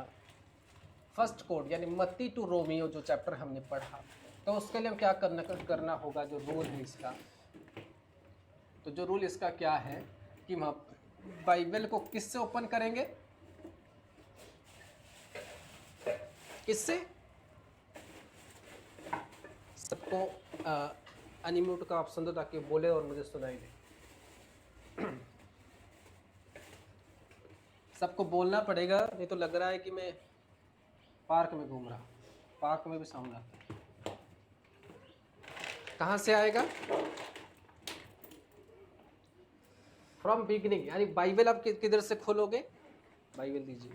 फर्स्ट कोड यानी मत्ती टू रोमियो जो चैप्टर हमने पढ़ा, तो उसके लिए क्या करना होगा, जो रूल है इसका। तो जो रूल इसका क्या है कि हम बाइबल को किससे ओपन करेंगे, किससे, सबको अनम्यूट का ऑप्शन दो ताकि बोले और मुझे सुनाई दे। सबको बोलना पड़ेगा, नहीं तो लग रहा है कि मैं पार्क में घूम रहा हूँ। पार्क में भी साउंड आता है। कहाँ से आएगा, फ्रॉम बिगिनिंग, यानी बाइबल आप किधर से खोलोगे, बाइबल दीजिए।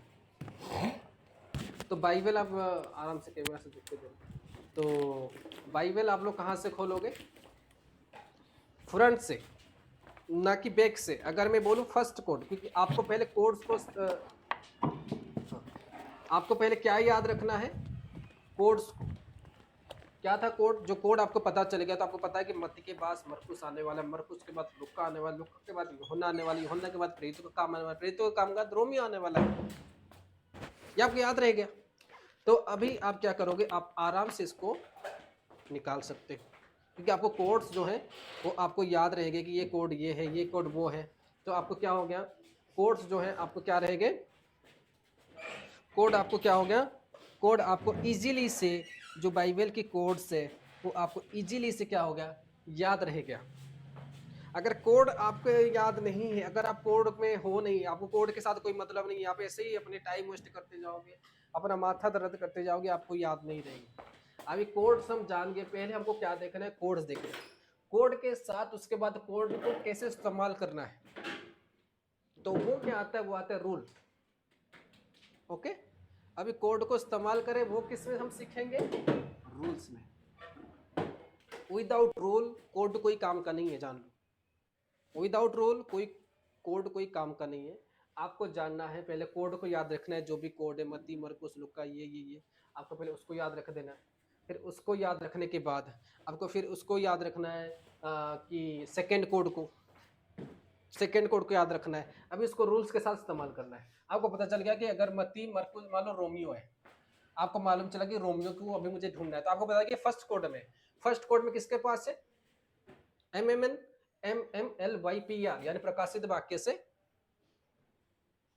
तो बाइबल आप आराम से कैमरा से देखते थे, तो बाइबल आप लोग कहाँ से खोलोगे, फ्रंट से, ना कि बैक से। अगर मैं बोलूँ फर्स्ट कोड, क्योंकि आपको पहले कोड्स को आपको पहले क्या याद रखना है, कोड्स को। क्या था कोड, जो कोड आपको पता चल गया तो आपको पता है कि मत्ती के बाद मरकुस आने वाला, मरकुस के बाद लुक्का आने वाला, लुक्का के बाद यूहन्ना आने वाली, यूहन्ना के बाद प्रेरितों का काम आने वाला, प्रेरितों का काम के बाद रोमियो आने वाला है। ये आपको याद रह गया। तो अभी आप क्या करोगे, आप आराम से इसको निकाल सकते हो, क्योंकि आपको कोड्स जो है वो आपको याद रहेंगे कि ये कोड ये है, ये कोड वो है। तो आपको क्या हो गया, कोड्स जो है आपको क्या रहेंगे, कोड आपको क्या हो गया, कोड आपको इजीली से, जो बाइबल की कोड्स है वो आपको इजीली से क्या हो गया, याद रह गया। अगर कोड आपको याद नहीं है, अगर आप कोड में हो नहीं, आपको कोड के साथ कोई मतलब नहीं है, आप ऐसे ही अपने टाइम वेस्ट करते जाओगे, अपना माथा दर्द करते जाओगे, आपको याद नहीं रहेगी। अभी कोड्स हम जान गए, पहले हमको क्या देखना है, कोड्स देखना है। कोड के साथ उसके बाद कोड को कैसे इस्तेमाल करना है, तो वो क्या आता है, वो आता है रूल। ओके, अभी कोड को इस्तेमाल करें वो किस में हम सीखेंगे, रूल्स में। विदाउट रूल कोड कोई काम का नहीं है, जान लो। विदाउट रूल कोई कोड कोई काम का नहीं है। आपको जानना है, पहले कोड को याद रखना है, जो भी कोड है, मत्ती मरकुस लुक्का ये आपको पहले उसको याद रख देना है। फिर उसको याद रखने के बाद आपको फिर उसको याद रखना है कि सेकेंड कोड को याद रखना है। अभी इसको रूल्स के साथ इस्तेमाल करना है। आपको पता चल गया कि अगर मत्ती मरकुस मान लो रोमियो है, आपको मालूम चला कि रोमियो को अभी मुझे ढूंढना है, तो आपको पता है कि फर्स्ट कोड में किसके पास है, MMLYPR यानी प्रकाशित वाक्य से,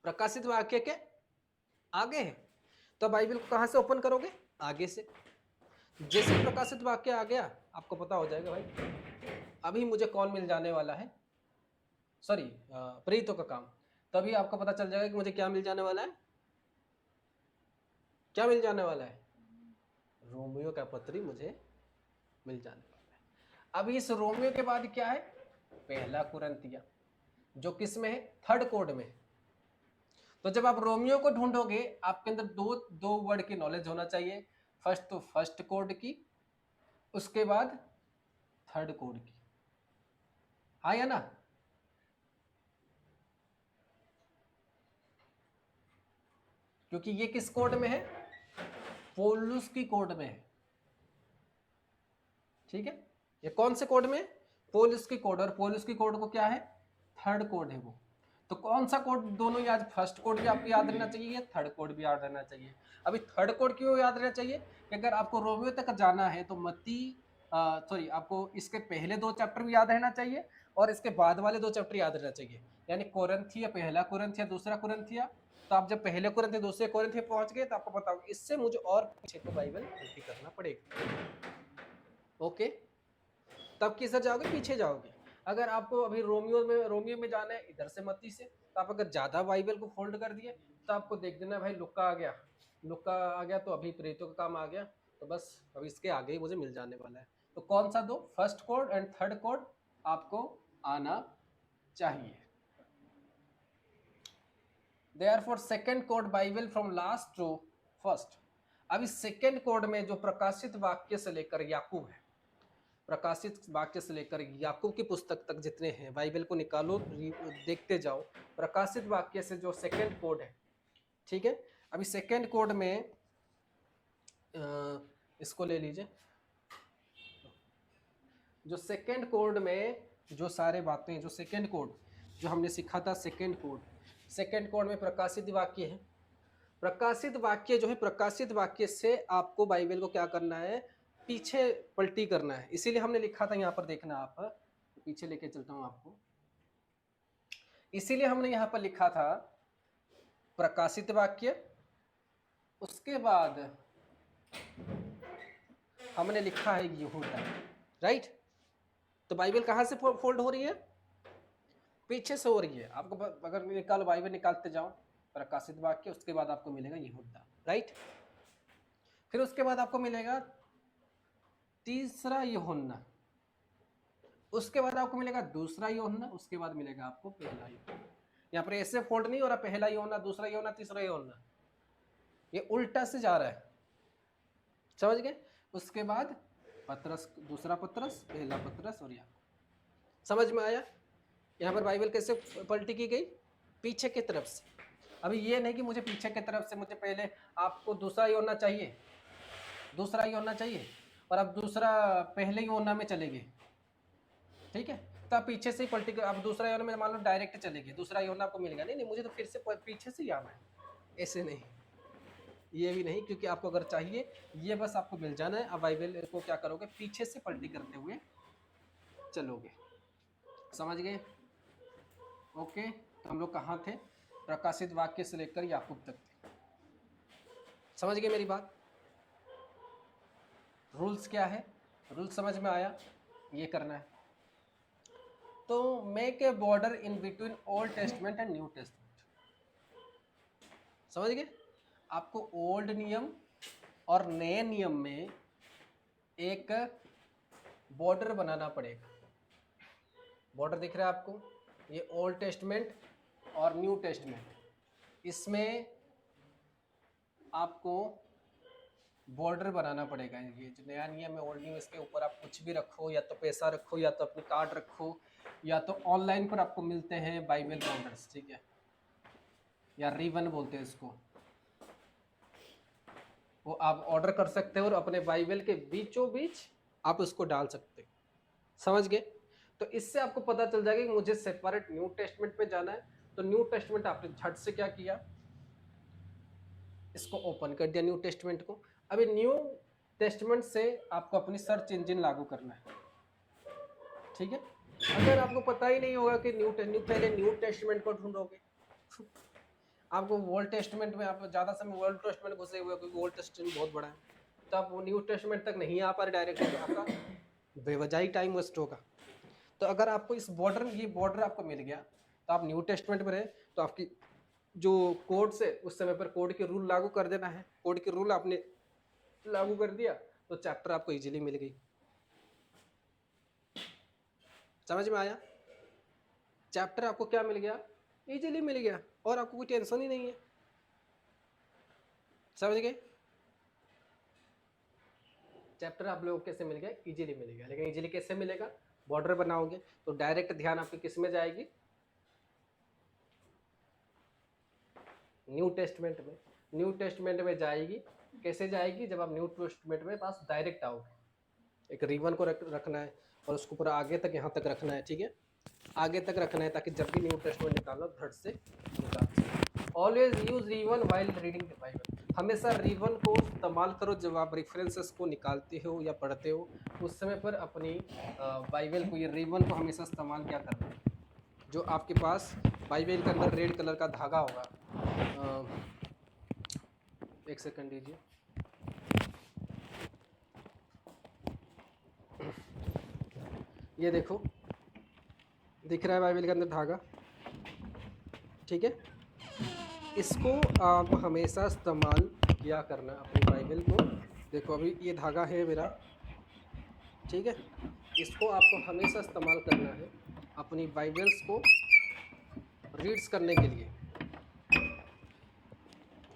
प्रकाशित वाक्य के आगे है। तो बाइबल को कहां से ओपन करोगे, आगे से। जैसे प्रकाशित वाक्य आ गया आपको पता हो जाएगा भाई अभी मुझे कौन मिल जाने वाला है, सॉरी प्रेरितों का काम। तभी आपको पता चल जाएगा कि मुझे क्या मिल जाने वाला है, क्या मिल जाने वाला है, रोमियो का पत्री मुझे मिल जाने वाला है। अब इस रोमियो के बाद क्या है, पहला कुरिन्थिया, जो किस में है, थर्ड कोड में। तो जब आप रोमियो को ढूंढोगे आपके अंदर दो वर्ड की नॉलेज होना चाहिए। फर्स्ट तो फर्स्ट कोड की, उसके बाद थर्ड कोड की, हाँ या ना। क्योंकि ये किस कोड में है, पौलुस की कोड में है, ठीक है। ये कौन से कोड में, पौलुस की कोड, और पौलुस की कोड को क्या है, थर्ड कोड है वो। तो कौन सा कोड दोनों याद, फर्स्ट कोड भी आपको याद रहना चाहिए, थर्ड कोड भी याद रहना चाहिए। अभी थर्ड कोड क्यों याद रहना चाहिए कि अगर आपको रोमियो तक जाना है तो मत्ती सॉरी आपको इसके पहले 2 चैप्टर भी याद रहना चाहिए और इसके बाद वाले 2 चैप्टर याद रहना चाहिए। यानी कोरिन्थिया, पहला कोरिन्थिया, दूसरा कोरिन्थिया। तो आप जब पहले कोरिन्थिया दूसरे कोरिन्थिया पहुंच गए तो आपको पता होगा इससे मुझे और पीछे को बाइबल उल्टी करना पड़ेगा। ओके, तब किसर जाओगे, पीछे जाओगे। अगर आपको अभी रोमियो में जाना है इधर से मत्ती से, तो आप अगर ज्यादा बाइबल को फोल्ड कर दिए तो आपको देख देना भाई लुक्का आ गया तो अभी प्रेरितों का काम आ गया, तो बस अभी इसके आगे ही मुझे मिल जाने वाला है। तो कौन सा दो, first code and third code आपको आना चाहिए। Therefore second code Bible from last to first. अब इस सेकेंड कोड में जो प्रकाशित वाक्य से लेकर याकूब है, प्रकाशित वाक्य से लेकर याकूब की पुस्तक तक जितने हैं, बाइबल को निकालो, देखते जाओ, प्रकाशित वाक्य से जो सेकेंड कोड है, ठीक है। अभी सेकेंड कोड में इसको ले लीजिए, जो सेकेंड कोड में जो सारे बातें, जो सेकेंड कोड जो हमने सीखा था, सेकेंड कोड में प्रकाशित वाक्य है। प्रकाशित वाक्य जो है, प्रकाशित वाक्य से आपको बाइबल को क्या करना है, पीछे पलटी करना है। इसीलिए हमने लिखा था, यहाँ पर देखना, आप पीछे लेके चलता हूँ आपको, इसीलिए हमने यहाँ पर लिखा था प्रकाशित वाक्य, उसके बाद हमने लिखा है यहूदा, राइट। तो बाइबल कहाँ से फोल्ड हो रही है, पीछे से हो रही है। आपको अगर निकालो, बाइबल निकालते जाओ, प्रकाशित वाक्य, उसके बाद आपको मिलेगा यहूदा, राइट। फिर उसके बाद आपको मिलेगा तीसरा यूहन्ना, उसके बाद आपको मिलेगा दूसरा यूहन्ना, उसके बाद मिलेगा आपको पहला यूहन्ना। यहाँ पर ऐसे फोल्ड नहीं हो रहा, पहला यूहन्ना, दूसरा यूहन्ना, तीसरा यूहन्ना, ये उल्टा से जा रहा है, समझ गए। उसके बाद पत्रस, दूसरा पत्रस, पहला पत्रस और याकूब, समझ में आया। यहाँ पर बाइबल कैसे पलटी की गई, पीछे की तरफ से। अभी ये नहीं कि मुझे पीछे की तरफ से, मुझे पहले आपको दूसरा यूहन्ना चाहिए, दूसरा यूहन्ना चाहिए, और अब दूसरा पहले यूहन्ना में चले गए, ठीक है। तो आप पीछे से ही पलटी, आप दूसरा यूहन्ना में मान लो डायरेक्ट चले गए, दूसरा यूहन्ना आपको मिलेगा, नहीं मुझे तो फिर से पीछे से ही आना है, ऐसे नहीं, ये भी नहीं, क्योंकि आपको अगर चाहिए ये बस आपको मिल जाना है। अब बाइबल को क्या करोगे, पीछे से पलटी करते हुए चलोगे, समझ गए। ओके, तो हम लोग कहाँ थे, प्रकाशित वाक्य से लेकर याकूब तक थे, समझ गए मेरी बात। रूल्स क्या है, रूल्स समझ में आया, ये करना है। तो make a border in between old testament and new testament, समझ गए। आपको ओल्ड नियम और नए नियम में एक बॉर्डर बनाना पड़ेगा। बॉर्डर दिख रहा है आपको, ये ओल्ड टेस्टमेंट और न्यू टेस्टमेंट, इसमें आपको बॉर्डर बनाना पड़ेगा। ये जो नया नियम है, ओल्ड नियम, इसके ऊपर आप कुछ भी रखो, या तो पैसा रखो, या तो अपनी कार्ड रखो, या तो ऑनलाइन पर आपको मिलते हैं बाइबल बॉर्डर्स, ठीक है, या रिबन बोलते हैं इसको, वो आप ऑर्डर कर सकते हो और अपने बाइबल के बीचों बीच आप उसको डाल सकते हो, समझ गए। तो इससे आपको पता चल जाएगा कि मुझे सेपरेट न्यू टेस्टमेंट पे जाना है। तो न्यू टेस्टमेंट आपने झट से क्या किया, इसको ओपन कर दिया न्यू टेस्टमेंट को। अभी न्यू टेस्टमेंट से आपको अपनी सर्च इंजन लागू करना है, ठीक है। अगर आपको पता ही नहीं होगा कि पहले न्यू टेस्टमेंट को ढूंढोगे, आपको ओल्ड टेस्टमेंट में, आप ज़्यादा समय ओल्ड टेस्टमेंट घुसे हुए, क्योंकि ओल्ड टेस्टमेंट बहुत बड़ा है, तो आप न्यू टेस्टमेंट तक नहीं आ पा रहे डायरेक्ट, तो आपका बेवजह टाइम वेस्ट होगा। तो अगर आपको इस बॉर्डर, ये बॉर्डर आपको मिल गया, तो आप न्यू टेस्टमेंट में रहे, तो आपकी जो कोड से उस समय पर कोड के रूल लागू कर देना है। कोड के रूल आपने लागू कर दिया तो चैप्टर आपको इजीली मिल गई, समझ में आया। चैप्टर आपको क्या मिल गया, इजीली मिल गया, और आपको कोई टेंशन ही नहीं है, समझ गए। चैप्टर आप लोगों को कैसे मिल गया, इजीली मिल गया। लेकिन इजीली कैसे मिलेगा, बॉर्डर बनाओगे तो डायरेक्ट ध्यान आपकी किस में जाएगी, न्यू टेस्टमेंट में। न्यू टेस्टमेंट में जाएगी, कैसे जाएगी, जब आप न्यू टेस्टमेंट में पास डायरेक्ट आओगे। एक रिबन को रखना है और उसको पूरा आगे तक, यहाँ तक रखना है, ठीक है, आगे तक रखना है, ताकि जब भी न्यू टेस्टमेंट निकालो धड़ से निकाल। Always use ribbon while reading the Bible, हमेशा रिबन को इस्तेमाल करो जब आप रेफरेंसेस को निकालते हो या पढ़ते हो, उस समय पर अपनी बाइबल को, ये रिबन को हमेशा इस्तेमाल क्या करना है। जो आपके पास बाइबल के अंदर रेड कलर का धागा होगा, एक सेकंड दीजिए, ये देखो दिख रहा है बाइबल के अंदर धागा, ठीक है। इसको आप हमेशा इस्तेमाल किया करना अपनी बाइबल को। देखो अभी ये धागा है मेरा, ठीक है, इसको आपको हमेशा इस्तेमाल करना है अपनी बाइबल्स को रीड्स करने के लिए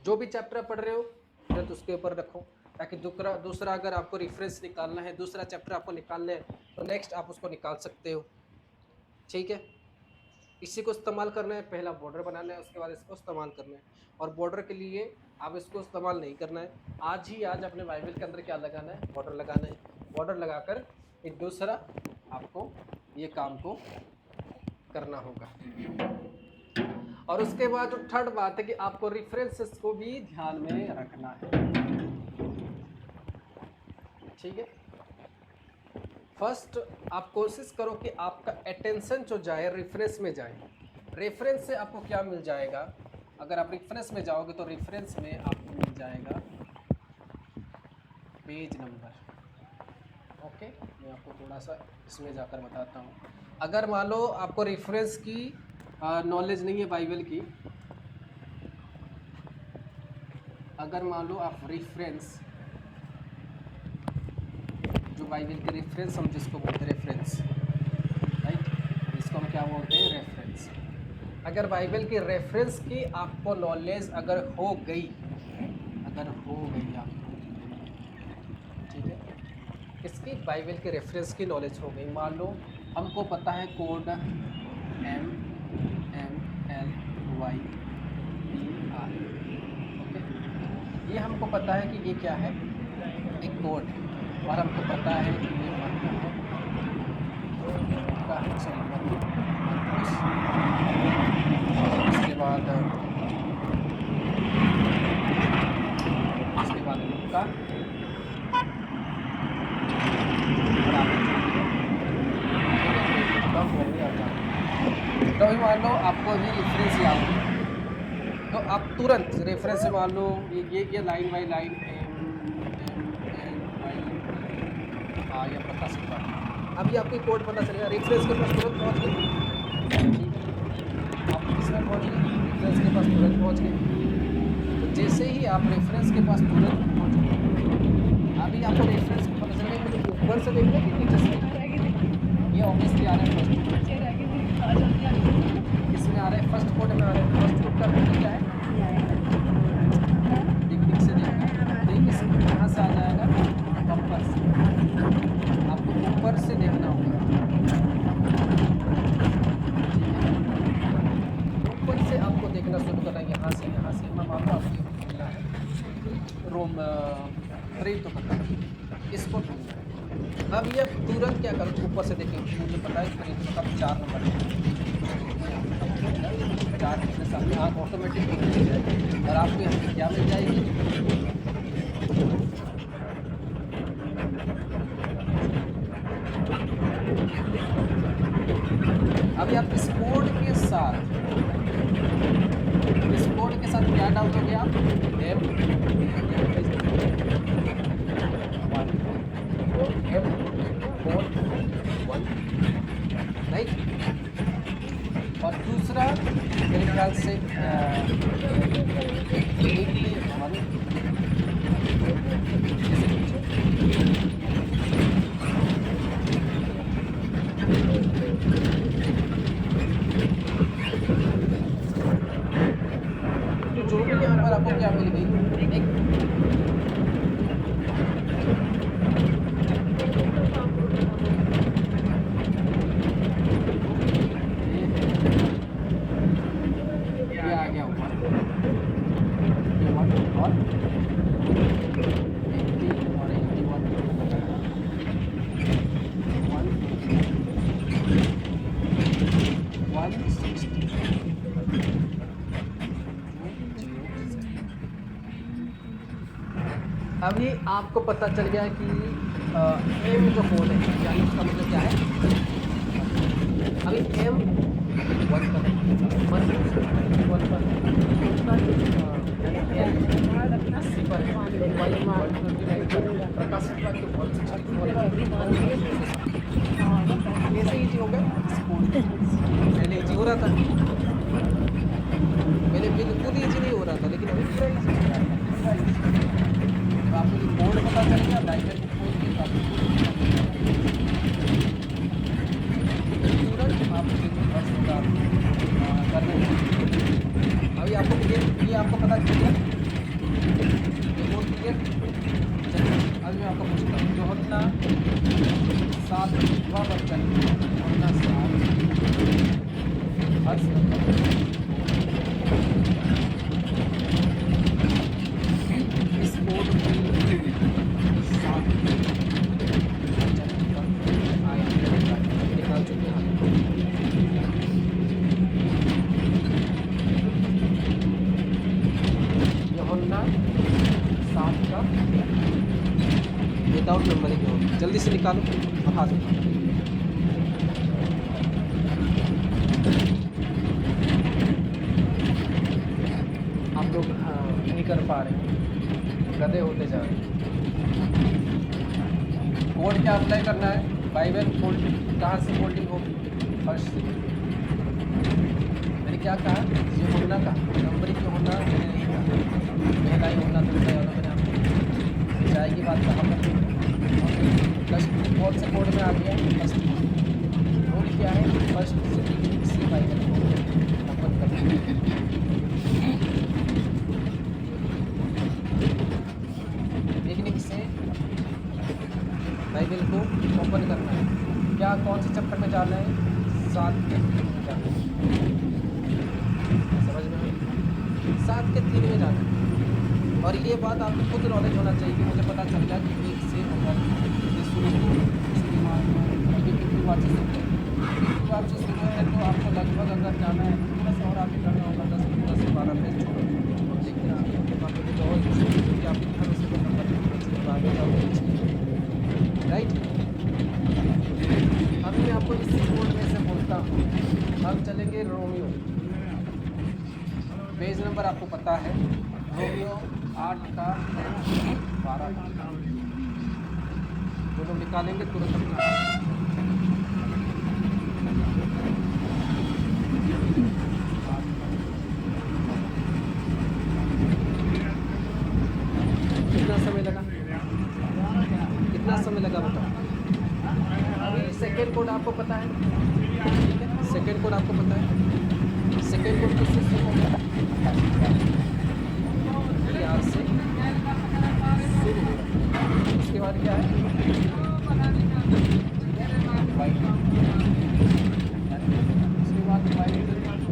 जो भी चैप्टर पढ़ रहे हो तुरंत उसके ऊपर रखो, ताकि दूसरा अगर आपको रेफरेंस निकालना है, दूसरा चैप्टर आपको निकालना है तो नेक्स्ट आप उसको निकाल सकते हो। ठीक है, इसी को इस्तेमाल करना है, पहला बॉर्डर बनाना है, उसके बाद इसको इस्तेमाल करना है। और बॉर्डर के लिए आप इसको इस्तेमाल नहीं करना है, आज अपने बाइबल के अंदर क्या लगाना है, बॉर्डर लगाना है। बॉर्डर लगाकर एक दूसरा आपको ये काम को करना होगा। और उसके बाद जो थर्ड बात है कि आपको रेफरेंसेस को भी ध्यान में रखना है। ठीक है, फर्स्ट आप कोशिश करो कि आपका अटेंशन जो जाए रेफरेंस में जाए। रेफरेंस से आपको क्या मिल जाएगा, अगर आप रेफरेंस में जाओगे तो रेफरेंस में आपको मिल जाएगा पेज नंबर। ओके, मैं आपको थोड़ा सा इसमें जाकर बताता हूँ। अगर मान लो आपको रेफरेंस की नॉलेज नहीं है बाइबल की, अगर मान लो आप रेफरेंस, जो बाइबल के रेफरेंस हम जिसको बोलते हैं रेफरेंस, राइट, इसको हम क्या बोलते हैं, रेफरेंस। अगर बाइबल की रेफरेंस की आपको नॉलेज अगर हो गई आपको, ठीक है, इसकी बाइबल के रेफरेंस की नॉलेज हो गई। मान लो हमको पता है कोड MMLYPR, ओके, ये हमको पता है कि ये क्या है, एक कोड है। और हमको पता है कि ये इसके बाद का तो अभी मान लो आपको अभी रेफरेंस याद है, तो आप तुरंत रेफरेंस से मान लो ये लाइन बाई लाइन या प्रकाशित वाक्य, अभी आपको कोड पता चलेगा, रेफरेंस के पास तुरंत पहुँच गए। आप किसमें पहुँच गए, रेफरेंस के पास तुरंत पहुँच गए। तो जैसे ही आप रेफरेंस के पास तुरंत पहुँच गए, अभी आपको रेफरेंस पता चलेगा, मुझे ऊपर से देखना कि नीचे से देखना। ये ऑब्वियसली आ रहा है फर्स्ट, इसमें आ रहा है फर्स्ट कोड में आ रहा है। फर्स्ट कोड का मतलब क्या है, टेक्निक से देखना, यहाँ से आ जाएगा ऊपर से, आपको ऊपर से देखना होगा। ऊपर से आपको देखना शुरू करना है, यहाँ से मैं मान लो आपको मिला है रोम 3 तो पता है, इसको ढूंढना है। अब ये तुरंत क्या करो, ऊपर से देखिए, मुझे पता है 3 तो 4 नंबर है, 4 के सामने आप ऑटोमेटिक और आपको यहाँ पे क्या मिल जाएगी, अभी आप इस कोड के साथ क्या डाल दोगे आप, M1 राइट। और दूसरा मेरे ख्याल से 81 जो भी यहाँ पर आपको क्या मिल गई, एक ये आ गया ऊपर, ये 1 और 80 और 81 160। अभी आपको पता चल गया कि एम जो कोड है, यानी उसका मतलब क्या है, अभी M 1 पर है, 1 पर अस्सी पर है, प्रकाशित वाक्य ऐसे ही हो गया। पहले इजी हो रहा था, पहले बिल्कुल ईजी नहीं हो रहा था, लेकिन अभी पूरा ईजी हो रहा है। तो आपको जो कोड पता चल गया, बाइबल को खोल के तुरंत आप मैं आपको पूछता हूँ, जोहन्ना 7वां वचन, जोहन्ना 7 वर्ष नंबर, इस कोड की 7 वचन पर आए निकाल चुके हैं। जोहन्ना 7 का विदाउट नंबरिंग हो, जल्दी से निकालो और हाथ उठाओ। आप लोग नहीं कर पा रहे, गधे होते जा रहे हैं। कोड क्या अप्लाई करना है? बाइबल फोल्डिंग कहाँ से फोल्डिंग होगी? फर्स्ट से। मैंने क्या कहा? यूहन्ना का नंबरिंग यूहन्ना मैंने नहीं कहा, पहला यूहन्ना दूसरा यूहन्ना मैंने आपको चाय की बात कहा था। फर्स्ट कौन से कोड में आ गया? फर्स्ट कोड क्या है? फर्स्ट से बाइबल को ओपन करना। टेक्निक से बाइबल को ओपन करना है। क्या कौन से चैप्टर में जाना है? 7 के 3 में जाना है। समझ में? 7 के 3 में जाना है। और ये बात आपको खुद नॉलेज होना चाहिए कि मुझे पता चल गया कि 1 से अगर ये शुरू हो इसके दिमाग में अभी कितनी बार से शुरू है तो आपको लगभग अगर जाना है थोड़ा सा और आगे करना होगा 10 से 12 पेज छोड़ो, लेकिन आपके बाकी कुछ और क्योंकि आप इतना से तो नंबर आगे जाओगे, राइट। अभी मैं आपको इसी कोड में से बोलता हूँ, हम चलेंगे रोमियो। पेज नंबर आपको पता है, रोमियो 8 का 12 का दोनों निकालेंगे तुरंत अपना। कितना समय लगा? कितना समय लगा बताओ? अभी सेकेंड कोड आपको पता है, ठीक है? सेकेंड कोड आपको पता है। सेकेंड कोड किससे शुरू होगा? यहाँ से शुरू होगा। उसके बाद क्या है? वाइट। उसके बाद वाइट हो गया।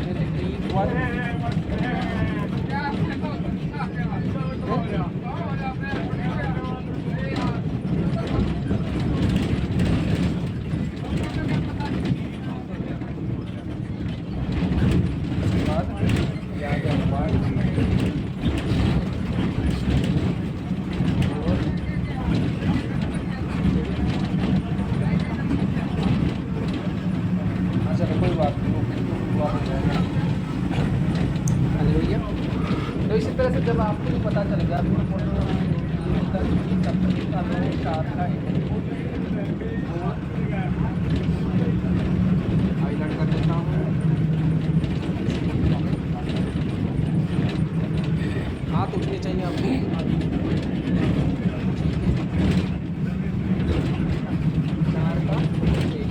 फिर ग्रीन 1 तो इसी तरह से जब आपको भी पता चल गया हाईलाइट कर देता हूँ। हाथ उठने चाहिए आपको। 4 का 1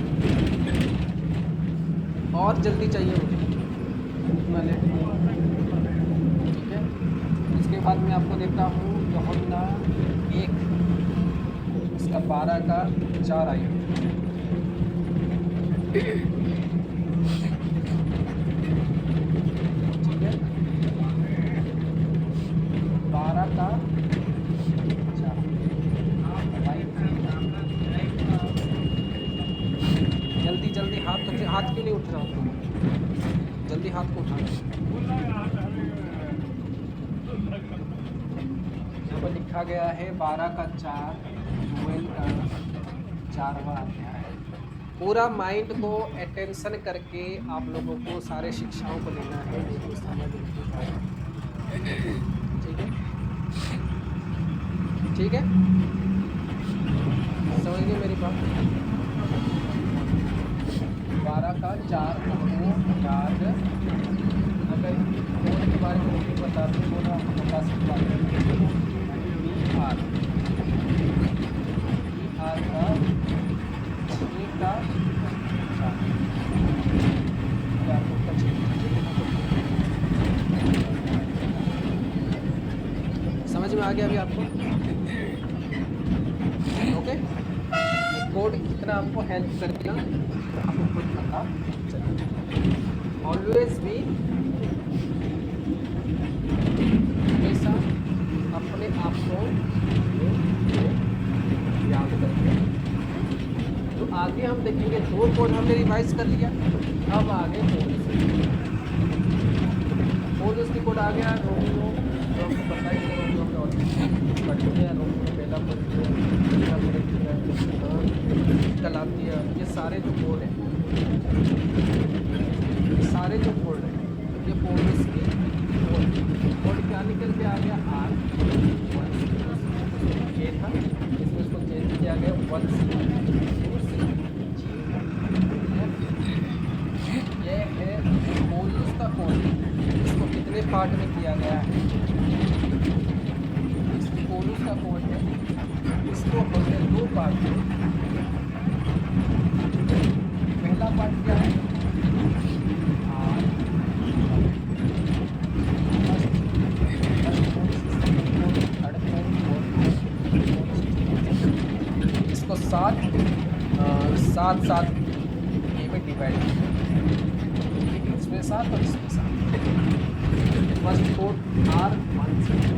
और जल्दी चाहिए मुझे, मैंने ठीक है। इसके बाद मैं आपको देता हूँ यूहन्ना 1 इसका 12 का 4 आई, ठीक है। 12 का 4 जल्दी जल्दी हाथ क्यों नहीं उठ रहा हूँ? जल्दी हाथ को उठाना। यहाँ पर लिखा गया है 12 का 4 जोएल का 4वां अध्याय। पूरा माइंड को अटेंशन करके आप लोगों को सारे शिक्षाओं को लेना है, ठीक है? ठीक है, समझिए मेरी बात। 12 का 4 को याद, अगर कोड के बारे में नहीं पता तो बोला बता सकता हूँ। आर का 1 का 4 आपको गया अभी आपको? ओके, कोड कितना आपको हेल्प करेगा आपको खुद पता चलेगा। ऑलवेज भी हमेशा अपने आप को याद करके। तो आगे हम देखेंगे, 2 कोड हमने रिवाइज कर लिया, अब आगे फोल्डर्स की कोड आ गया। रोमियो जो आपको पता ही है, रोमियो हमने ऑलरेडी पढ़ लिया, रोमियो पहला पढ़ लिया, गलातिया, ये सारे जो कोड हैं, सारे जो कोड हैं, ये फोल्डर्स की कोड क्या निकल के आ गया? R 1 ये था, इसमें इसको चेंज किया गया 1 2 ये है फोल्डर्स का कोड। इसको कितने पार्ट में किया गया है? इस फोल्डर्स का कोड है, इसको हमने 2 पार्ट में। पहला पार्ट क्या है? इसको 7 ये में डिवाइड, इसमें 7 और इसमें 7। फर्स्ट कोड R 1 से 2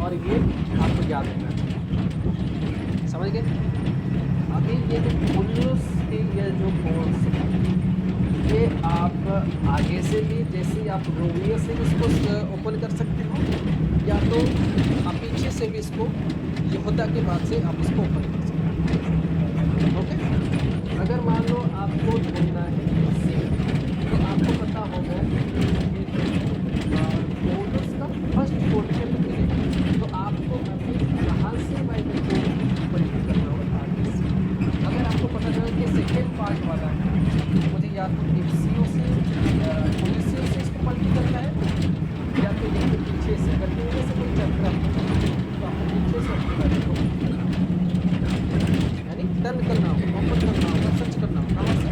और ये आपको याद रखना है, समझ गए? अभी ये जो फोल्डर्स के ये जो कोड्स ये आप आगे से भी, जैसे आप रोमियो से भी इसको ओपन कर सकते हो, या तो आप पीछे से भी इसको यहूदा के बाद से आप इसको ओपन कर सकते हो। ओके, अगर मान लो आपको ढूंढना है तो आपको पता होगा फोल्डर्स का फर्स्ट कोड के मिलेगा, तो आपको अभी यहाँ से बाइबल को ओपन करना होगा आगे से। अगर आपको पता चला कि सेकेंड पार्ट वाला है, मुझे या तो एफसीओ से पुलिसियो से इसको पलटी करना है, या तो ये पीछे से, अगर पीछे से कोई चैप्टर तो आपको पीछे से यानी टर्न करना होगा, ओपन करना होगा, सर्च करना होगा। कहाँ से?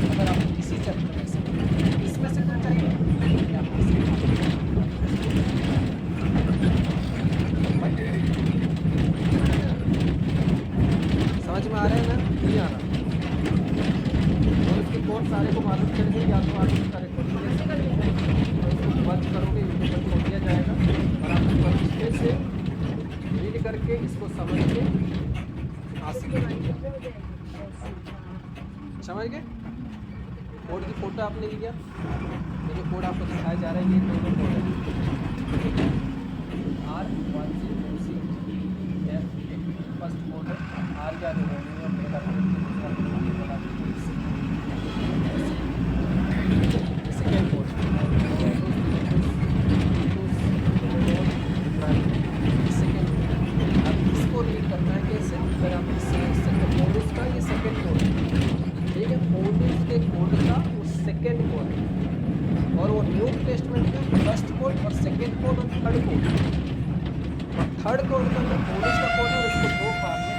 अगर आप इसी चैप्टर में से इसमें से क्या चाहिए, समझ में आ रहा है ना? नहीं आ रहा? और इसके कोड सारे को मालूम चलेंगे, या तो आप सारे कोड बंद करोगे, यूट्यूब पर दिया जाएगा और आप अच्छे से रीड करके इसको समझ के हासिल करेंगे। समझ गए? कोड की फोटो आपने लिया, ये जो कोड आपको दिखाया जा रहा है, ये दोनों कोड है। R 1 से 2 C F फर्स्ट कोड है, R क्या है? Second code second. अब इसको रीड करना है कैसे? अगर आप फोल्डर्स का ये सेकेंड कोड है, ठीक है, फोल्डर्स के कोड का वो सेकेंड कोड है, और वो न्यू टेस्टमेंट का फर्स्ट कोड और सेकेंड कोड और थर्ड कोड। और थर्ड कोड का जो फोल्डर्स का कोड है उसको 2 पार्ट में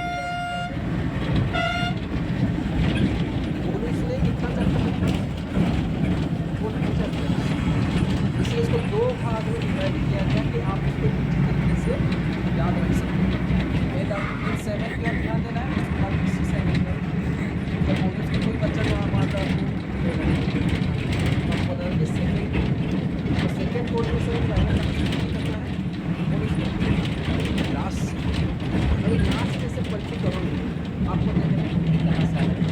फोल्डर्स ने कितना चैप्टर है? इसलिए इसको 2 भाग में डिवाइड किया गया कि आप इसको अच्छी तरीके से याद रख सकते हैं। मेन आपको 7 का ध्यान देना है, उसके बाद इसी 7 में जब फोल्डर्स की कोई बच्चा वहाँ मारता है आपको बता दें सेकेंड कोड में से पहले करना है, और इसको लास्ट जैसे पलटी करोगे आपको देखना है कहाँ से आएगा।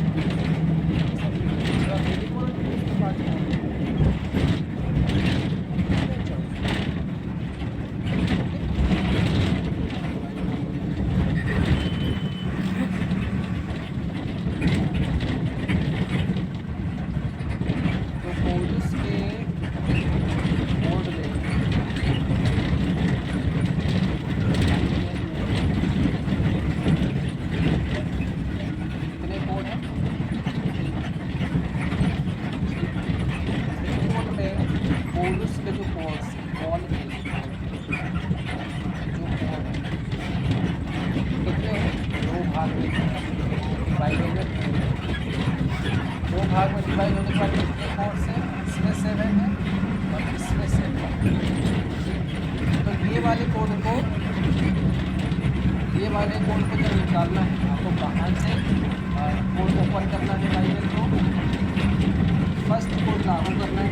भाग में डिवाइड होने के बाद कितने कोर्स है? इसमें 7 है और इसमें 7 है। तो ये वाले कोड को जब निकालना है आपको बाहर से कोड ओपन करना है बाइबल को, फर्स्ट कोड लागू करना है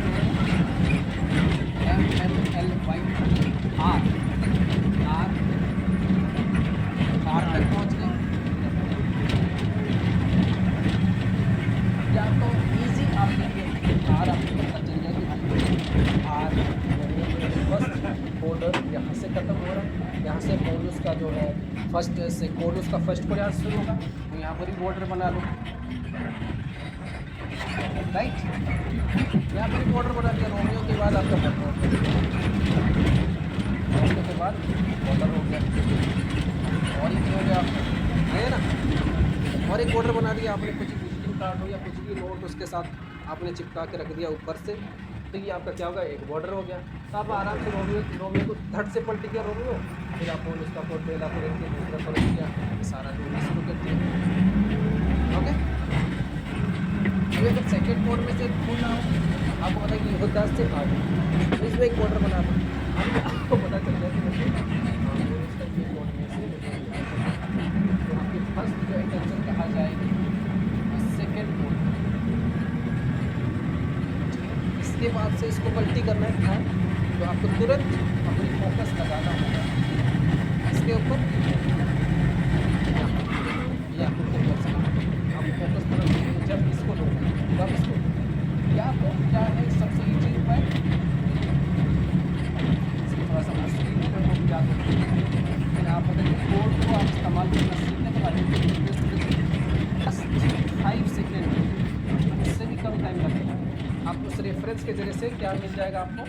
MMLY R तक पहुँच गए। या तो इजी आपके लिए R आपको पता चल जाएगी R फर्स्ट कोडर यहाँ से खत्म हो रहा है, यहाँ से कोडस का जो है फर्स्ट से कोडस का फर्स्ट कोड यहाँ से शुरू होगा, तो यहाँ पर ही बॉर्डर बना लो, राइट। यहाँ पर ही बॉर्डर बना दिया, रोमियो के बाद आपका बॉर्डर, रोमियो के बाद बॉर्डर हो गया, और एक हो गया है ना, और एक बॉर्डर बना दिया आपने, कुछ विजिटिंग कार्ड हो या कुछ भी नोट उसके साथ आपने चिपका के रख दिया ऊपर से, तो ये आपका क्या होगा, एक बॉर्डर हो गया। तो आप आराम से रोमियो को धड़ से पलट गया रोमियो, फिर आपने उसका कोड पहला पलट दिया, दूसरा पलट दिया, सारा रोमियो शुरू कर दिया। ओके, अगर सेकेंड कोड में से खोलना हो, आपको पता है कि ये 10 से 8 इसमें एक बॉर्डर बना दो, आपको पता चल जाए कि कोड में से तो आपकी फर्स्ट जो इंटेंशन कहा जाएगी सेकेंड कोड, इसके बाद से इसको पलटी करना है, तो आपको तुरंत अपनी फोकस लगाना होगा इसके ऊपर, या आपको फोकस तुरंत जब इसको लो तब इसको, या तो क्या है सबसे ईजी उपाय, थोड़ा सा मुश्किल है तो क्या करें, लेकिन आप अगर कोड को आप इस्तेमाल करना सीखने के बाद 5 सेकेंड, इससे भी कम टाइम लगेगा, आपको उस रेफरेंस के जरिए से क्या मिल जाएगा, आपको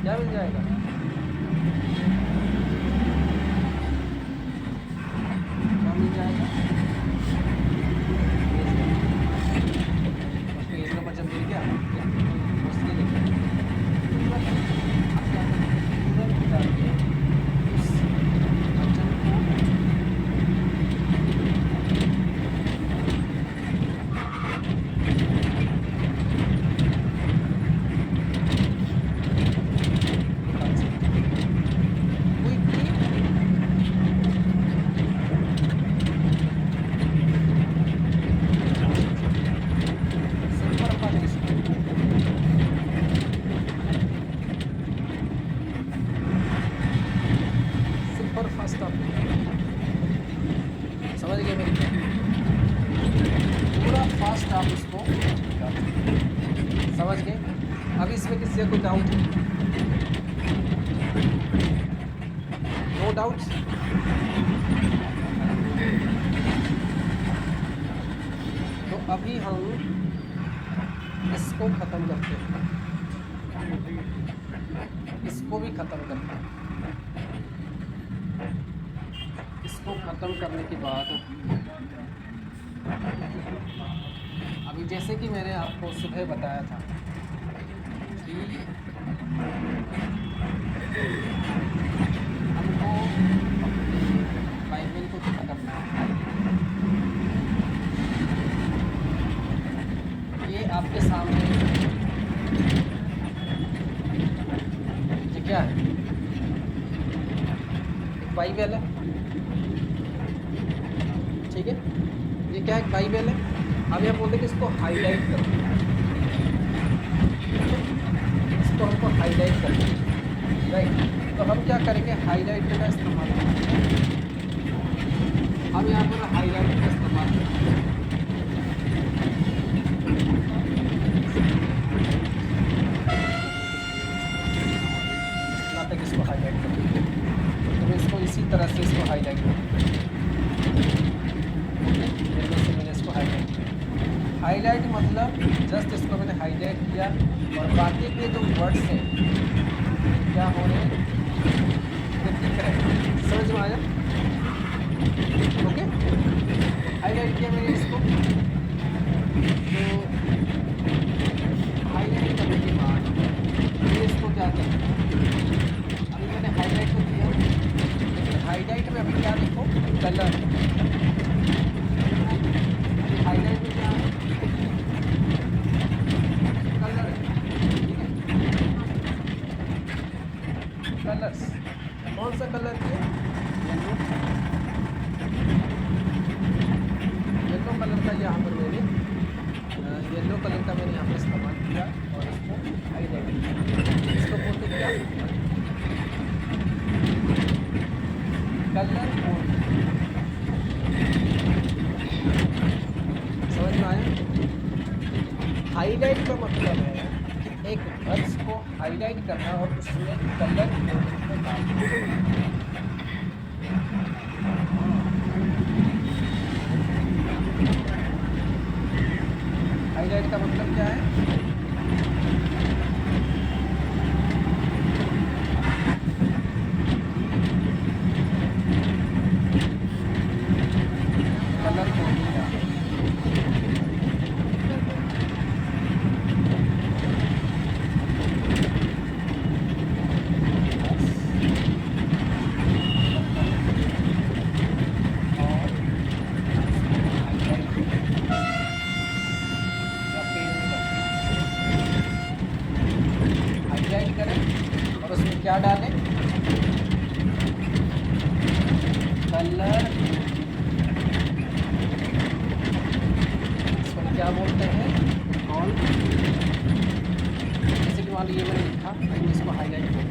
क्या मिल जाएगा, क्या मिल जाएगा, पेज नंबर जब मिल गया उसके लिए समझ गए मेरी, पूरा फास्ट आप इसको समझ गए। अभी इसमें किसी कोई डाउट, नो डाउट, तो अभी हम इसको ख़त्म करते हैं, इसको भी ख़त्म करते हैं। इसको ख़त्म करने के बाद अभी जैसे कि मैंने आपको सुबह बताया था कि हमको बाइबल को क्या करना है, ये आपके सामने ये क्या है, एक बाइबल है, ठीक है, ये क्या है, बाइबल है। अब यहाँ बोलते हैं कि इसको हाईलाइट करो, इसको हमको हाईलाइट करना है, राइट। तो हम क्या करेंगे, हाईलाइट का इस्तेमाल करेंगे। हम यहाँ पर हाईलाइट का इस्तेमाल करेंगे, यहाँ तक इसको हाईलाइट करेंगे, तो मैं इसको इसी तरह से इसको हाईलाइट करूँगा, हाईलाइट मतलब जस्ट इसको मैंने हाईलाइट किया और बाकी के जो वर्ड्स हैं क्या हो रहे हैं वो दिख रहे हैं, समझ में आया, ओके। हाईलाइट किया मैंने इसको, तो हाईलाइट करने के बाद फिर इसको क्या करना है, अभी मैंने हाईलाइट को किया, लेकिन हाईलाइट में अभी क्या देखो, कलर, हाईलाइट में क्या है, हाईलाइट का मतलब है कि एक वर्ड्स को हाईलाइट करना और उसमें कलर कोडिंग को डालना। हाईलाइट का मतलब क्या है? कलर कोडिंग डालना। हाईलाइट करें और उसमें क्या डालें? कलर। इसको क्या बोलते हैं? ऑन। जैसे कि मान लीजिए मैंने लिखा, मैं इसको हाईलाइट कर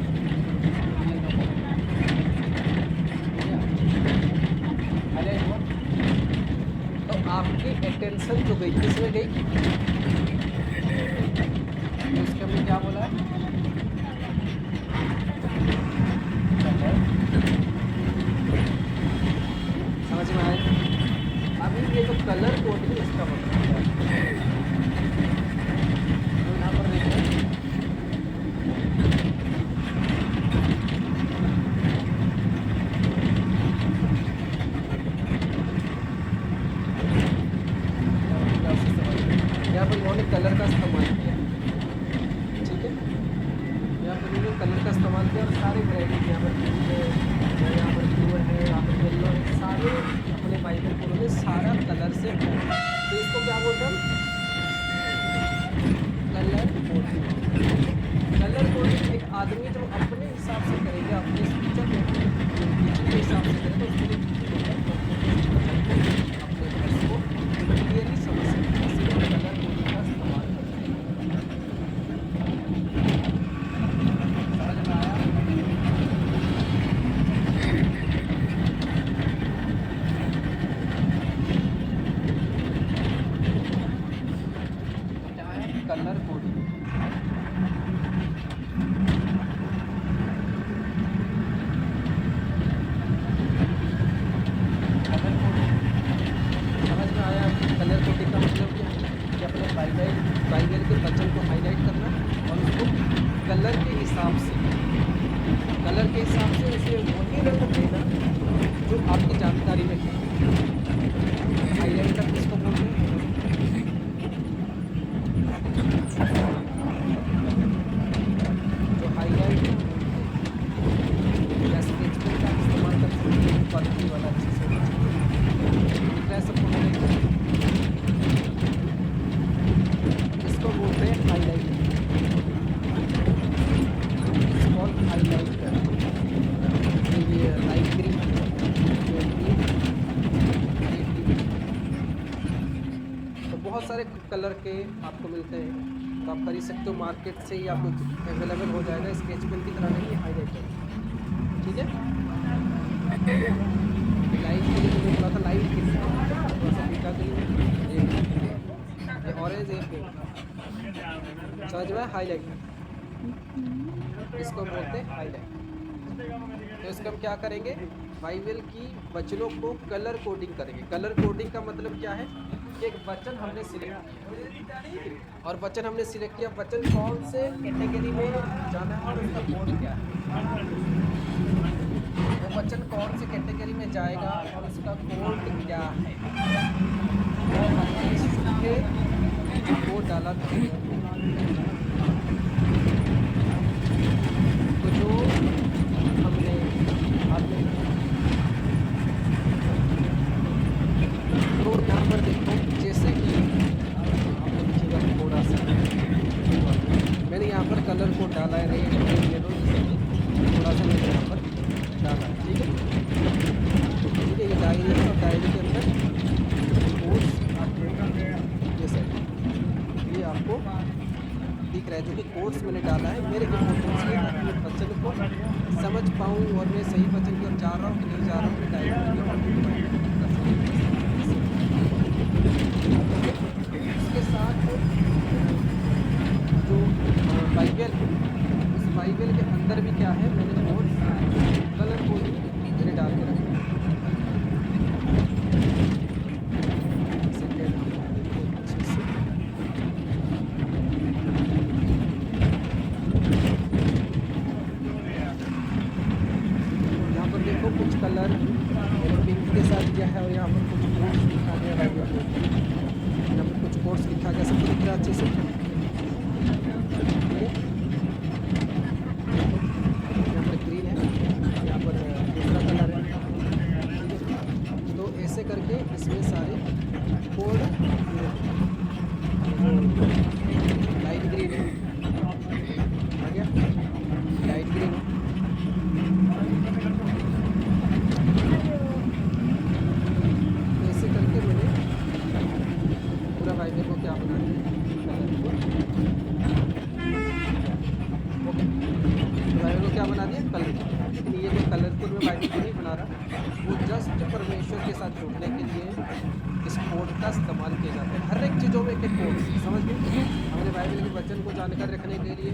हाईलाइट हुआ तो आपकी अटेंशन जो गई किसमें गई? तो इसके हमने क्या बोला है? समझ में आया? अभी ये जो कलर कोडिंग इसका मतलब क्या है? तो यहाँ पर देखिए यहाँ पर इन्होंने कलर का इस्तेमाल किया, ठीक है। यहाँ पर इन्होंने कलर का इस्तेमाल किया और सारे वैरायटी यहाँ पर पिंक है, यहाँ पर ब्लू है, यहाँ पर येलो है, सारे अपने बाइबल को उन्होंने सारा कलर से किया। तो इसको क्या बोलते हैं? Colour coding. कलर कोडिंग एक आदमी जो अपने हिसाब से करेगा, अपने स्पीकर के हिसाब से करेगा तो उसके लिए अपने वर्ड्स को क्लियरली समझ सकते हैं। इसलिए कलर कोडिंग का इस्तेमाल करते हैं। समझ में आया? क्या है कलर कोडिंग? कलर कोडिंग समझ में आया? कलर कोडिंग का मतलब क्या है? कि अपने बाइबल के वचन को हाईलाइट करना और उसको कलर के हिसाब से उसे वही रंग देना जो आपकी जानकारी में है। हाईलाइटर किसको बोलते हैं? जो हाईलाइट या स्केच पेन का इस्तेमाल कर सकते हैं, क्वालिटी वाला चीज़ होना चाहिए। दिख रहा है सबको? इसको बोलते हैं हाईलाइट। इसको हाईलाइट ये लाइट ग्रीन, तो बहुत सारे कलर के आपको मिलते हैं, तो आप खरीद सकते हो मार्केट से ही, आपको अवेलेबल हो जाएगा। स्केच पेन की तरह नहीं, हाईलाइटर, ठीक है। लाइट के लिए मुझे बोला था, लाइट ग्रीन थोड़ा सा फीका ग्रीन, ये ऑरेंज, ये पिंक। समझ में? हाईलाइटर इसको बोलते हैं हाईलाइट। तो इसका हम क्या करेंगे? बाइबल की वचनों को कलर कोडिंग करेंगे। कलर कोडिंग का मतलब क्या है? कि एक वचन हमने सिलेक्ट किया और वचन हमने सिलेक्ट किया, वचन कौन से कैटेगरी में जाना है और उसका कोड क्या है, वो वचन कौन से कैटेगरी में जाएगा और उसका कोड क्या है, वो हमने सीखे वो डाला था। तो जो हमने आपने तो यहाँ पर देखो, जैसे कि आपने लिखिएगा थोड़ा सा, मैंने यहाँ पर कलर को डाला है, रेड ग्रीन येलो, थोड़ा सा मैंने यहाँ पर डाला है, ठीक है। ठीक है, ये डायरी है और डायरी के अंदर कोर्स ये सर ये आपको दिख रहा है, जो कि कोर्स मैंने डाला है मेरे इम्पोर्टेंस के, ताकि मैं वचन को समझ पाऊँ और मैं सही वचन की ओर जा रहा हूँ कि नहीं जा रहा हूँ, मैं डायरी इसके साथ यहाँ पर कुछ कोड्स लिखा गया है, यहाँ पर कुछ कोड्स लिखा गया, सबको दिख रहा है अच्छे से। ठीक है, यहाँ पर ग्रीन है, यहाँ पर दूसरा कलर है। ठीक है, तो ऐसे करके इसमें सारे कोड, लाइट ग्रीन है, आ गया लाइट ग्रीन है। ऐसे करके मैंने पूरा वाइपर को क्या बना दिया, ओके, तो वाइपर को क्या बना दिया, कलर। लेकिन ये जो कलरफुल में वाइपर को नहीं बना रहा, वो जस्ट परमेश्वर के साथ जुड़ने के लिए इस कोड का इस्तेमाल किया जाता है। हर एक चीज़ों में एक एक कोड, समझ गए, हमारे बाइबल के वचन को जानकर रखने के लिए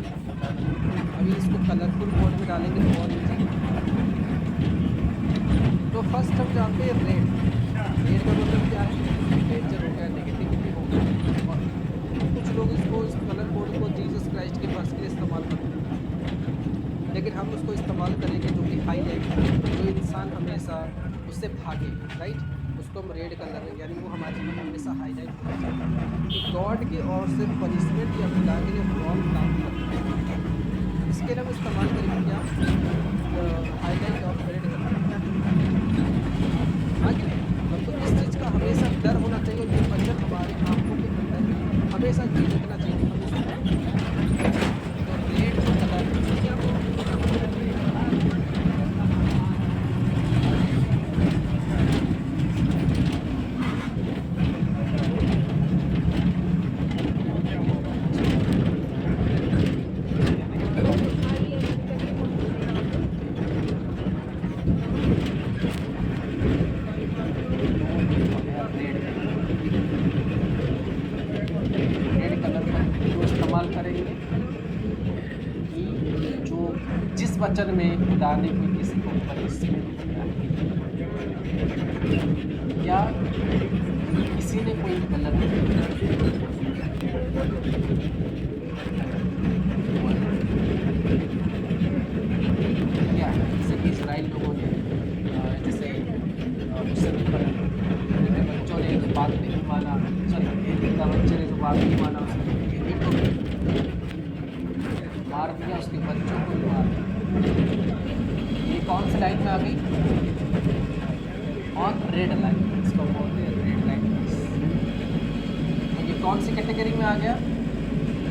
अभी इसको कलरफुल कोड में डालेंगे तो और ईजी। तो फर्स्ट हम जानते हैं रेड। रेड का मतलब क्या है, डेंजर हो गया, नेगेटिविटी हो गया। और कुछ लोग इसको, इस कलर कोड को जीसस क्राइस्ट के बर्थ के लिए इस्तेमाल करते हैं, लेकिन हम उसको इस्तेमाल करेंगे जो कि हाईलाइट, जो इंसान हमेशा उससे भागे, राइट, उसको हम रेड कलर, यानी वो हमारे जीवन में हमेशा हाईलाइट होना चाहिए कि गॉड की ओर से पनिशमेंट या खुदा के लिए रॉन्ग काम करते हैं। इसके लिए हम इस्तेमाल करेंगे क्या, हाईलाइट ऑफ रेड कलर। आगे हमको इस चीज़ का हमेशा डर होना चाहिए, ये वचन हमारे आंखों के अंदर हमेशा झलकना चाहिए। तो रेड कलर करेंगे कि जो जिस वचन में खुदा ने कोई किसी को पनिशमेंट दिया या किसी ने कोई गलत किया, जैसे कि इजराइल लोगों ने, जैसे बच्चों ने जो बात नहीं माना, बच्चे ने जो बात नहीं माना, मार दिया, उसके बच्चों को भी मार दिया। ये कौन सी लाइन में आ गई, ऑन रेड लाइन, इसको बोलते हैं रेड लाइन। ये कौन सी कैटेगरी में आ गया,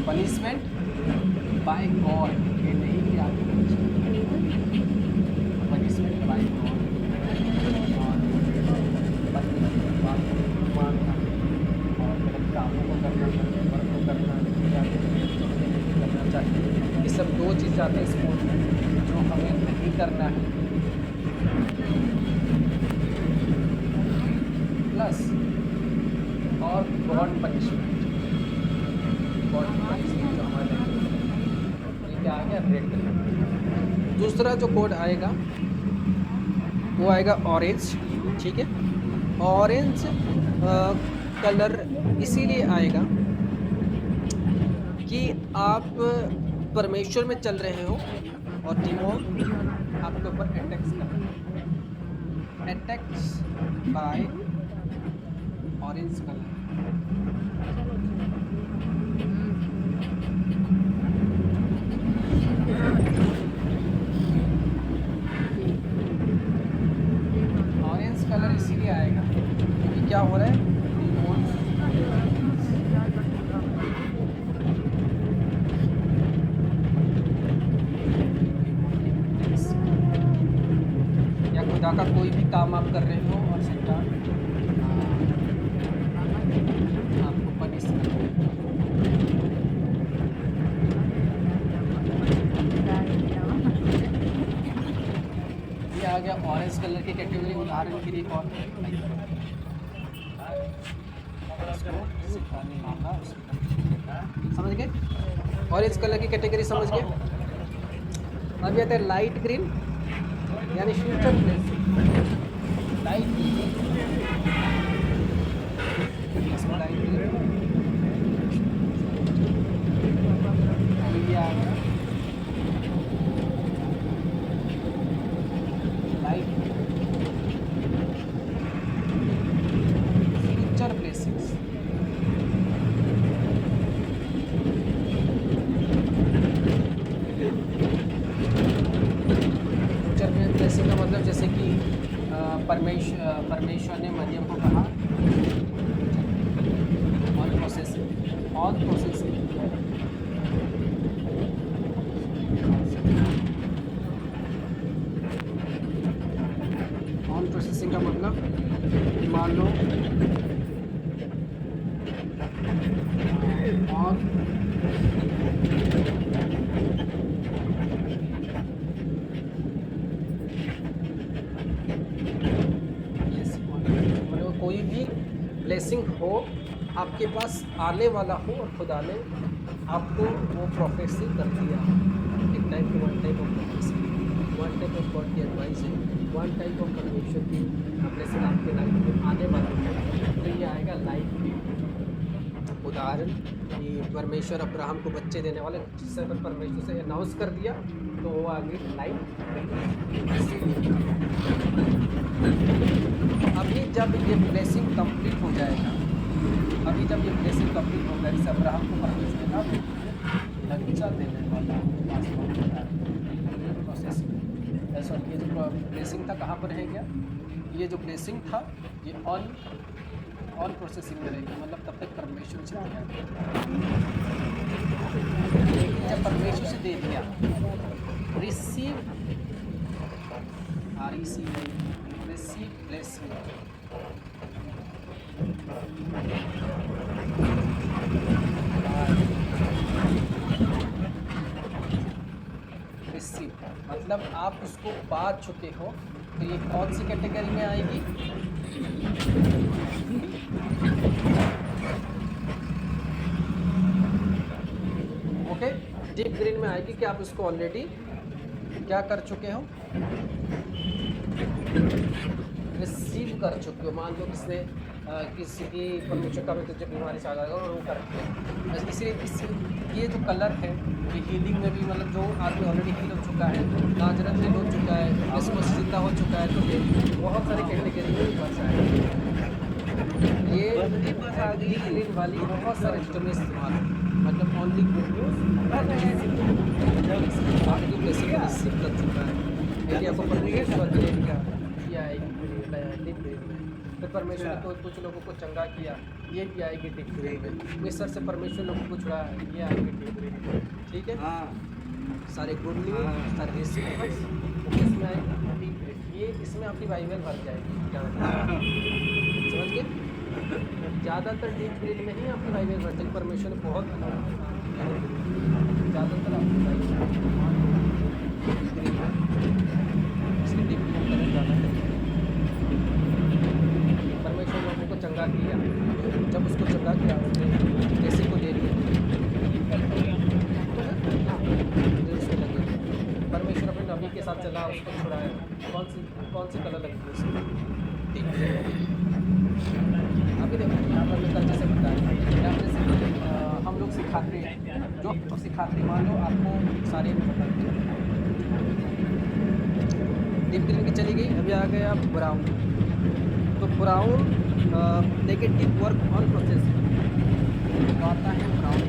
पनिशमेंट बाय गॉड, ये नहीं कि आपको पनिशमेंट बाय गॉड, और मानना और गलत कामों को करना, वर्क को करना चाहिए। ये सब दो चीज़ आते हैं स्पोर्ट में जो हमें नहीं करना है, प्लस और गॉड पनिशमेंट, गॉड पनिशमेंट जो हमारे, ये क्या आ गया, रेड कलर। दूसरा जो कोड आएगा वो आएगा ऑरेंज। ठीक है, ऑरेंज कलर इसीलिए आएगा कि आप परमेश्वर में चल रहे हो और डिमोन आपके ऊपर अटैक्स कर रहे हैं, attacks by orange colour. Orange colour इसीलिए आएगा क्योंकि क्या हो रहा है, खुदा का कोई भी काम आप कर रहे हो और शैतान आपको पनिश कर रहे हो। ये आ गया ऑरेंज कलर की कैटेगरी। उदाहरण के लिए कौन समझ गए, ऑरेंज कलर की कैटेगरी समझ गए। अभी आता है लाइट ग्रीन, यानी future blessing. Light green, light green ये आ गया लाइट परमेश्वर ने मरियम को कहा on processing, on processing. On processing का मतलब मान लो ऑन कोई भी ब्लेसिंग हो आपके पास आने वाला हो और खुदा ने आपको वो प्रोफेसी कर दिया। एक type one type of prophecy, one type of God की एडवाइस है, वन टाइप ऑफ परमेश्वर की ब्लेसिंग आपके लाइफ में आने वाला है। तो ये आएगा लाइफ में। उदाहरण कि परमेश्वर अब्राहम को बच्चे देने वाले, जिससे परमेश्वर से अनाउंस कर दिया तो वो आगे लाइफ। अभी जब ये ब्लेसिंग कंप्लीट हो जाएगा, अभी जब ये ब्लेसिंग कंप्लीट हो जाएगा, जैसे अब्राहम को परमेश्वर ने कहा बच्चा देने वाला प्रोसेसिंग ऐसा। ये जो ब्लेसिंग था कहाँ पर रह गया? ये जो ब्लेसिंग था ये ऑन प्रोसेसिंग में रहेगा, मतलब तब तक परमेश्वर से दिया। लेकिन जब परमेश्वर से दे दिया, रिसीव रिसीव ब्लेसिंग, रिसीव मतलब आप उसको पा चुके हो। तो ये कौन सी कैटेगरी में आएगी? ओके, डीप ग्रीन में आएगी कि आप उसको ऑलरेडी क्या कर चुके हो, रिसीव कर चुके हो। मान लो किसी की परमेश्वर का तुझे बीमारी से आ जाएगा और वो करते इसलिए ये जो कलर है ये हीलिंग में भी, मतलब जो आदमी ऑलरेडी हील हो चुका है, नाजरत हील हो चुका है, क्रिसमस जिंदा हो चुका है, तो ये बहुत सारी कैटेगरी में फंस है। ये ग्रीन वाली बहुत सारे रिश्तों में इस्तेमाल है, मतलब ऑनली गुड न्यूज़ आगे ब्लेसिंग रिसीव कर चुका है। यदि आपको परमेश्वर देगा ये आएगी डीप ग्रीन में। फिर परमेश्वर ने तो कुछ लोगों को चंगा किया, ये भी आएगी डीप ग्रीन में। मिस्र से परमेश्वर लोगों को छुड़ा है, ये आएगी डीप ग्रीन में। ठीक है, सारे गुड न्यूज़, सारे रिसीव इसमें आएगी डीप ग्रीन। ये इसमें आपकी बाइबल भर जाएगी, समझ गए? ज़्यादातर डीप ग्रीन में ही आपकी बाइबल भर जाएगी। परमेश्वर ने बहुत ज़्यादातर आपकी बाइबल इसकी डीप ग्रीन करें ज़्यादा। परमेश्वर लोगों को चंगा किया, जब उसको चंगा किया उसने जैसे को ले लिया उसको लगे। परमेश्वर अपने नबी के साथ चला, उसको छुड़ाया। कौन सी कलर लगी उसको? ठीक है, अभी देखो यहाँ पर मैं कल जैसे बताया, यहाँ पर हम लोग सिखाते हैं, जो सिखाते हैं, मान लो आपको सारे बताते हैं। डीप ग्रीन की चली गई, अभी आ गया ब्राउन। तो brown negative work on process तो आता है brown.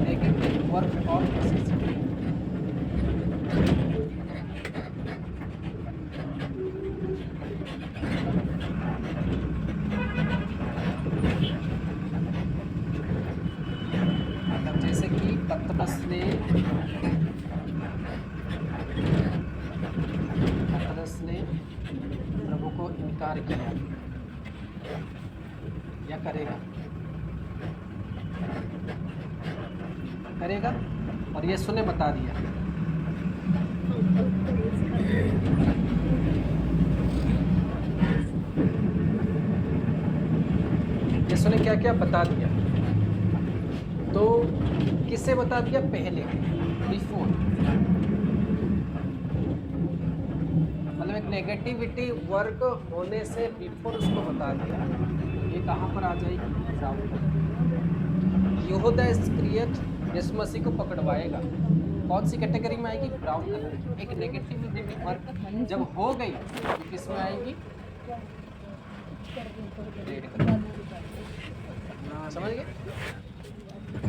Negative work on process पतरस ने प्रभु को इनकार किया या करेगा और यीशु ने बता दिया। यीशु ने क्या क्या बता दिया? तो किससे बता दिया? पहले, बिफोर, मतलब एक नेगेटिविटी वर्क होने से बिफोर उसको बता दिया। ये कहाँ पर आ जाएगी? यहूदा इस्करियत यीशु मसीह को पकड़वाएगा। कौन सी कैटेगरी में आएगी? Brown colour. एक नेगेटिव वर्क जब हो गई तो किस में आएगी? Red colour. समझ गए?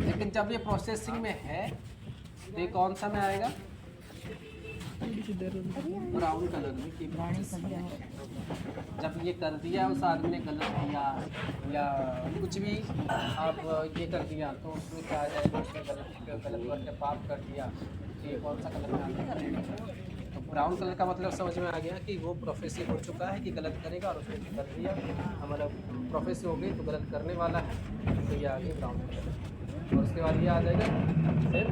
लेकिन जब ये प्रोसेसिंग में है तो ये कौन सा में आएगा? ब्राउन कलर में। कि जब ये कर दिया उस आदमी ने गलत किया या कुछ भी आप ये कर दिया तो उसमें क्या आ जाएगा? उसने गलत करके पाप कर दिया तो ये कौन सा कलर में आ गया? तो ब्राउन कलर का मतलब समझ में आ गया कि वो प्रोफेसी हो चुका है कि गलत करेगा और उसने कर दिया, हमारा प्रोफेसी हो गई तो गलत करने वाला है, तो ये आ गया ब्राउन कलर। और उसके बाद ये आ जाएगा फिर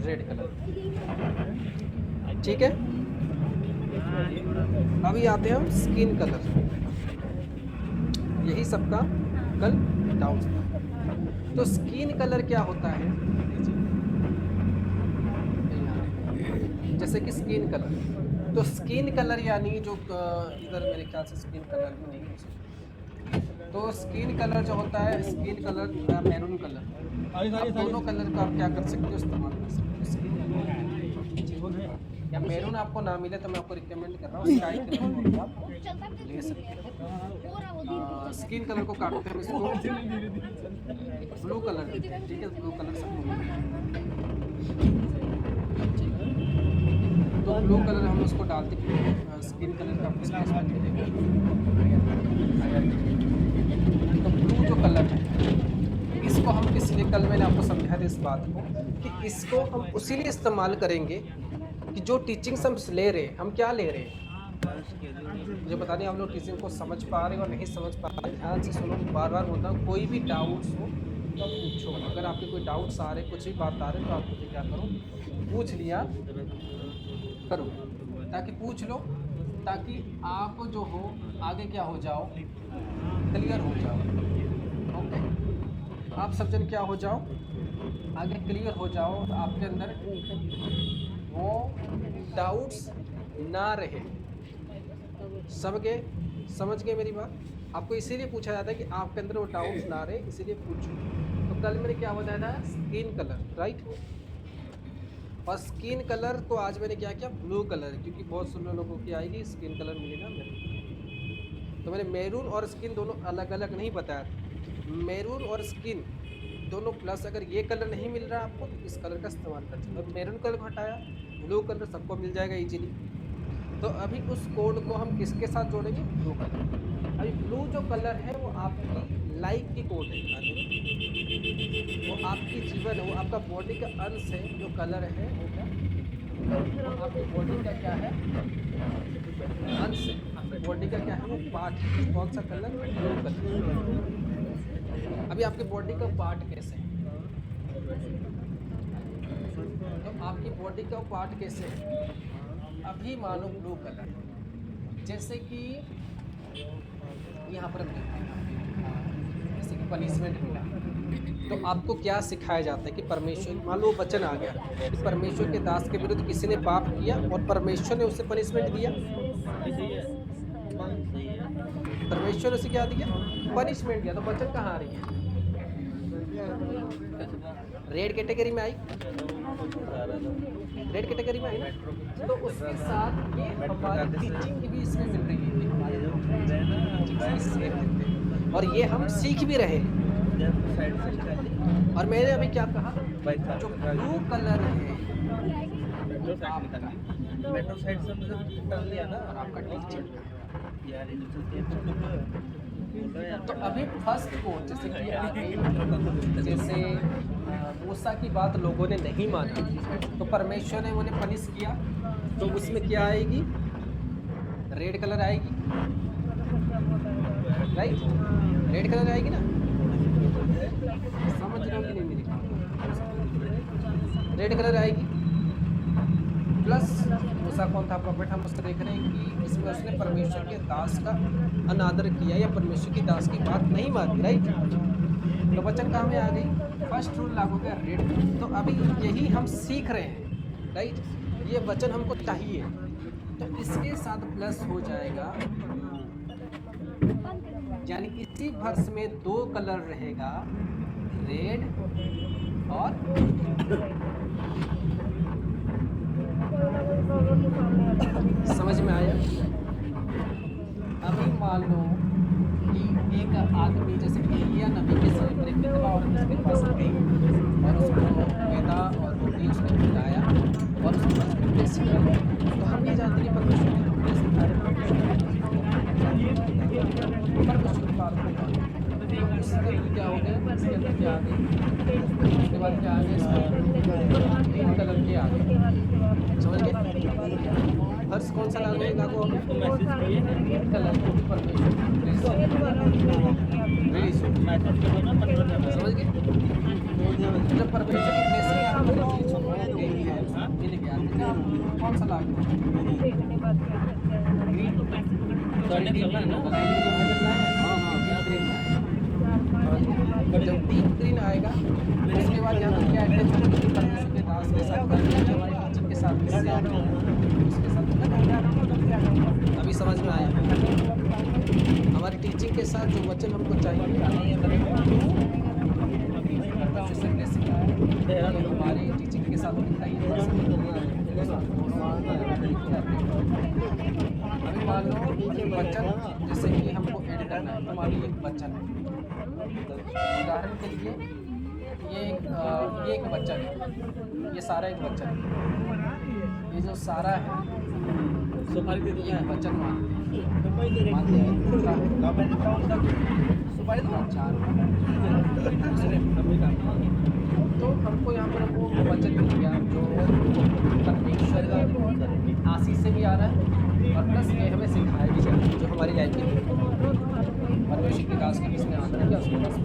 रेड कलर। ठीक है, अभी आते हैं हम स्किन कलर। यही सबका कल डाउट था। तो स्किन कलर क्या होता है? जैसे कि स्किन कलर, तो स्किन कलर यानी जो इधर मेरे ख्याल से स्किन कलर भी नहीं है। तो स्किन कलर जो होता है, स्किन कलर या मैरून कलर, आप दोनों कलर का आप क्या कर सकते हो? इस्तेमाल कर सकते हो। या मैरून आपको ना मिले तो मैं आपको रिकमेंड कर रहा हूँ स्काई कलर को आप ले सकते हो। स्किन कलर को काटते हैं इसको ब्लू कलर, ठीक है, ब्लू कलर सबको। तो ब्लू कलर हम उसको डालते हैं, स्किन कलर का प्लेसमेंट मिलेगा। तो ब्लू जो कलर है इसको हम इसलिए, कल मैंने आपको समझा था इस बात को कि इसको हम उसी लिए इस्तेमाल करेंगे कि जो टीचिंग्स हम ले रहे हैं, हम क्या ले रहे हैं, मुझे पता नहीं आप लोग टीचिंग को समझ पा रहे हो और नहीं समझ पा रहे। ध्यान से सुनो, बार बार बोलता हूँ, कोई भी डाउट्स हो तो पूछो। अगर आपके कोई डाउट्स आ रहे, कुछ भी बात आ रहे तो आप मुझे क्या करो, पूछ लिया करो, ताकि पूछ लो, ताकि आप जो हो आगे क्या हो जाओ, क्लियर हो जाओ। ओके, आप सब जन क्या हो जाओ, आगे क्लियर हो जाओ, आपके अंदर वो डाउट्स ना रहे। समझ गए मेरी बात? आपको इसीलिए पूछा जाता है कि आपके अंदर वो डाउट्स ना रहे, इसीलिए पूछो। तो कल मैंने क्या बताया था? Skin colour, right. और स्किन कलर तो आज मैंने क्या किया? ब्लू कलर, क्योंकि बहुत सुनने लोगों की आएगी स्किन कलर मिलेगा मेरे। तो मैंने मैरून और स्किन दोनों अलग अलग नहीं बताया। मैरून और स्किन दोनों प्लस, अगर ये कलर नहीं मिल रहा आपको तो इस कलर का इस्तेमाल कर सकते हो। मैरून कलर को हटाया, ब्लू कलर सबको मिल जाएगा इजीली। तो अभी उस कोड को हम किसके साथ जोड़ेंगे? Blue colour. अभी ब्लू जो कलर है वो आपकी लाइफ की कोड है, वो आपकी जीवन है, वो आपका बॉडी का अंश है। जो कलर है वो क्या, वो आपकी बॉडी का क्या है? अंश है। आपकी बॉडी का क्या है? वो पार्ट है। कौन सा कलर? Blue colour. अभी आपकी बॉडी का पार्ट कैसे है? तो आपकी बॉडी का पार्ट कैसे है? अभी मानो ब्लू कलर, जैसे कि यहाँ पर जैसे कि पनिशमेंट मिला, तो आपको क्या सिखाया जाता है कि परमेश्वर, मान लो वचन आ गया कि परमेश्वर के दास के विरुद्ध किसी ने पाप किया और परमेश्वर ने उसे पनिशमेंट दिया। परमेश्वर ने उसे क्या दिया? पनिशमेंट दिया। तो वचन कहाँ आ रही है? रेड कैटेगरी में आई, रेड कैटेगरी में आई ना। तो उसके साथ ये हमारी टीचिंग भी इसमें मिल रही है और ये हम सीख भी रहे हैं। और मैंने अभी क्या कहा, जो ब्लू कलर है मेट्रो साइड से मुझे टर्न लिया ना और आपका टीचिंग यार। तो अभी फर्स्ट को जैसे कि आगे, जैसे मूसा की बात लोगों ने नहीं मानी तो परमेश्वर ने उन्हें पनिश किया, तो उसमें क्या आएगी? रेड कलर आएगी, राइट। रेड कलर आएगी ना, समझ रहे हो कि नहीं मेरी? रेड कलर आएगी। प्लस मूसा कौन था? प्रॉफिट। हम उसको देख रहे हैं कि इसमें उसने परमेश्वर के दास का अनादर किया या परमेश्वर की दास की बात नहीं मानी, राइट। तो वचन कहाँ में आ गई? फर्स्ट रूल लागू गया, रेड। तो अभी यही हम सीख रहे हैं, राइट। ये वचन हमको चाहिए, तो इसके साथ प्लस हो जाएगा, यानी इसी वर्ष में दो कलर रहेगा, रेड और समझ में आया? अभी मान लो कि एक आदमी जैसे एलिया नबी के समय पर एक विधवा औरत उसके पास गई और उसको मैदा और रोटी उसने खिलाया और उसके पास टुकड़े सिखाए। तो हम ये जानते हैं कि परमेश्वर ने टुकड़े सिखाए, परमेश्वर की बात होगा। उसके लिए क्या हो गया, इसके अंदर क्या आ गई, उसके बाद क्या आ गया, ग्रीन कलर के आ गए। समझ गए? हर्ष कौन सा लागू है? लागू हो गया ग्रीन कलर को भी परमेश्वर रिलीज हो गया। समझ गए? जब परमेश्वर की ब्लेसिंग यहाँ पर रिलीज हो गई है, मिल गया, तो कौन सा लागू है? ग्रीन जब डीप ग्रीन आएगा उसके बाद यहाँ पर क्या अटैच होगा, परमेश्वर के दास के साथ हमारे टीचिंग के साथ उसके साथ। अभी समझ में आया? हमारी टीचिंग के साथ जो वचन हमको चाहिए हमारी टीचिंग के साथ अभी मान लो वचन जैसे कि हमको ऐड करना है, तो मान लो एक वचन है, उदाहरण के लिए ये एक वचन है, ये सारा एक वचन है, ये जो सारा है ये वचन मानते हैं तो हमको यहाँ पर वो वचन मिल गया जो परमेश्वर की आशीष से भी आ रहा है और प्लस ये हमें सिखाया भी जा रहा है, जो हमारी लाइफ के लिए परमेश्वर की दास के किसने आना किया उसको बस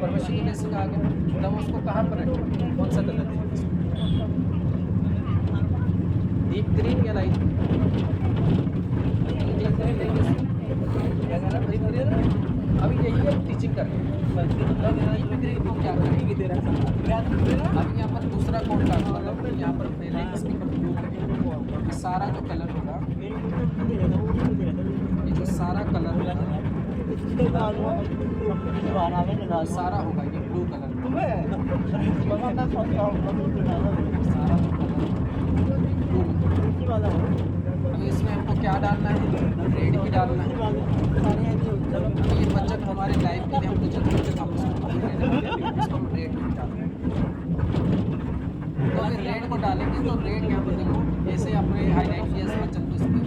परमेश्वर की ब्लेसिंग आ गया। तब उसको कहाँ पर रखें, कौन सा कलर देंगे उसको? डीप ग्रीन या लाइट? अभी यही है टीचिंग करके डीप ग्रीन को क्या करेंगे? अभी यहाँ पर दूसरा कोड का मतलब यहाँ पर सारा जो कलर होगा, ये जो सारा कलर होगा, सारा होगा ये ब्लू कलर, सारा जो कलर अभी इसमें हमको क्या डालना है? रेड भी डालना है। ये वचन हमारे लाइफ के लिए हमको जरूरत है, हम इसको हम रेड भी डालेंगे। तो अगर रेड को डालेंगे तो रेड यहाँ पर देखो ऐसे अपने हाईलाइट किया इस वचन को इसमें।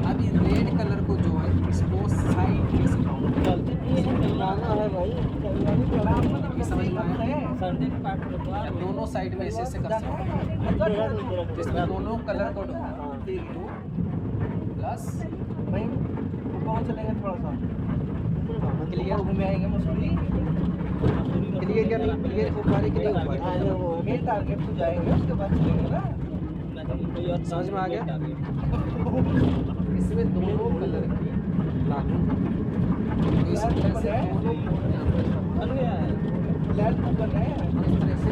अभी रेड कलर को जो है इसको साइड में समझ में आया? दोनों साइड में ऐसे ऐसे कर सकते हैं, जिसमें दोनों कलर को प्लस क्लियर में आएंगे मसूरी क्लियर क्या नहीं क्लियर हो पा रही कि नहीं हो पा रही? मेन टारगेट तो जाएंगे उसके बाद चलेंगे ना। समझ में आ गया? इसमें दोनों कलर की लागू इस तरह से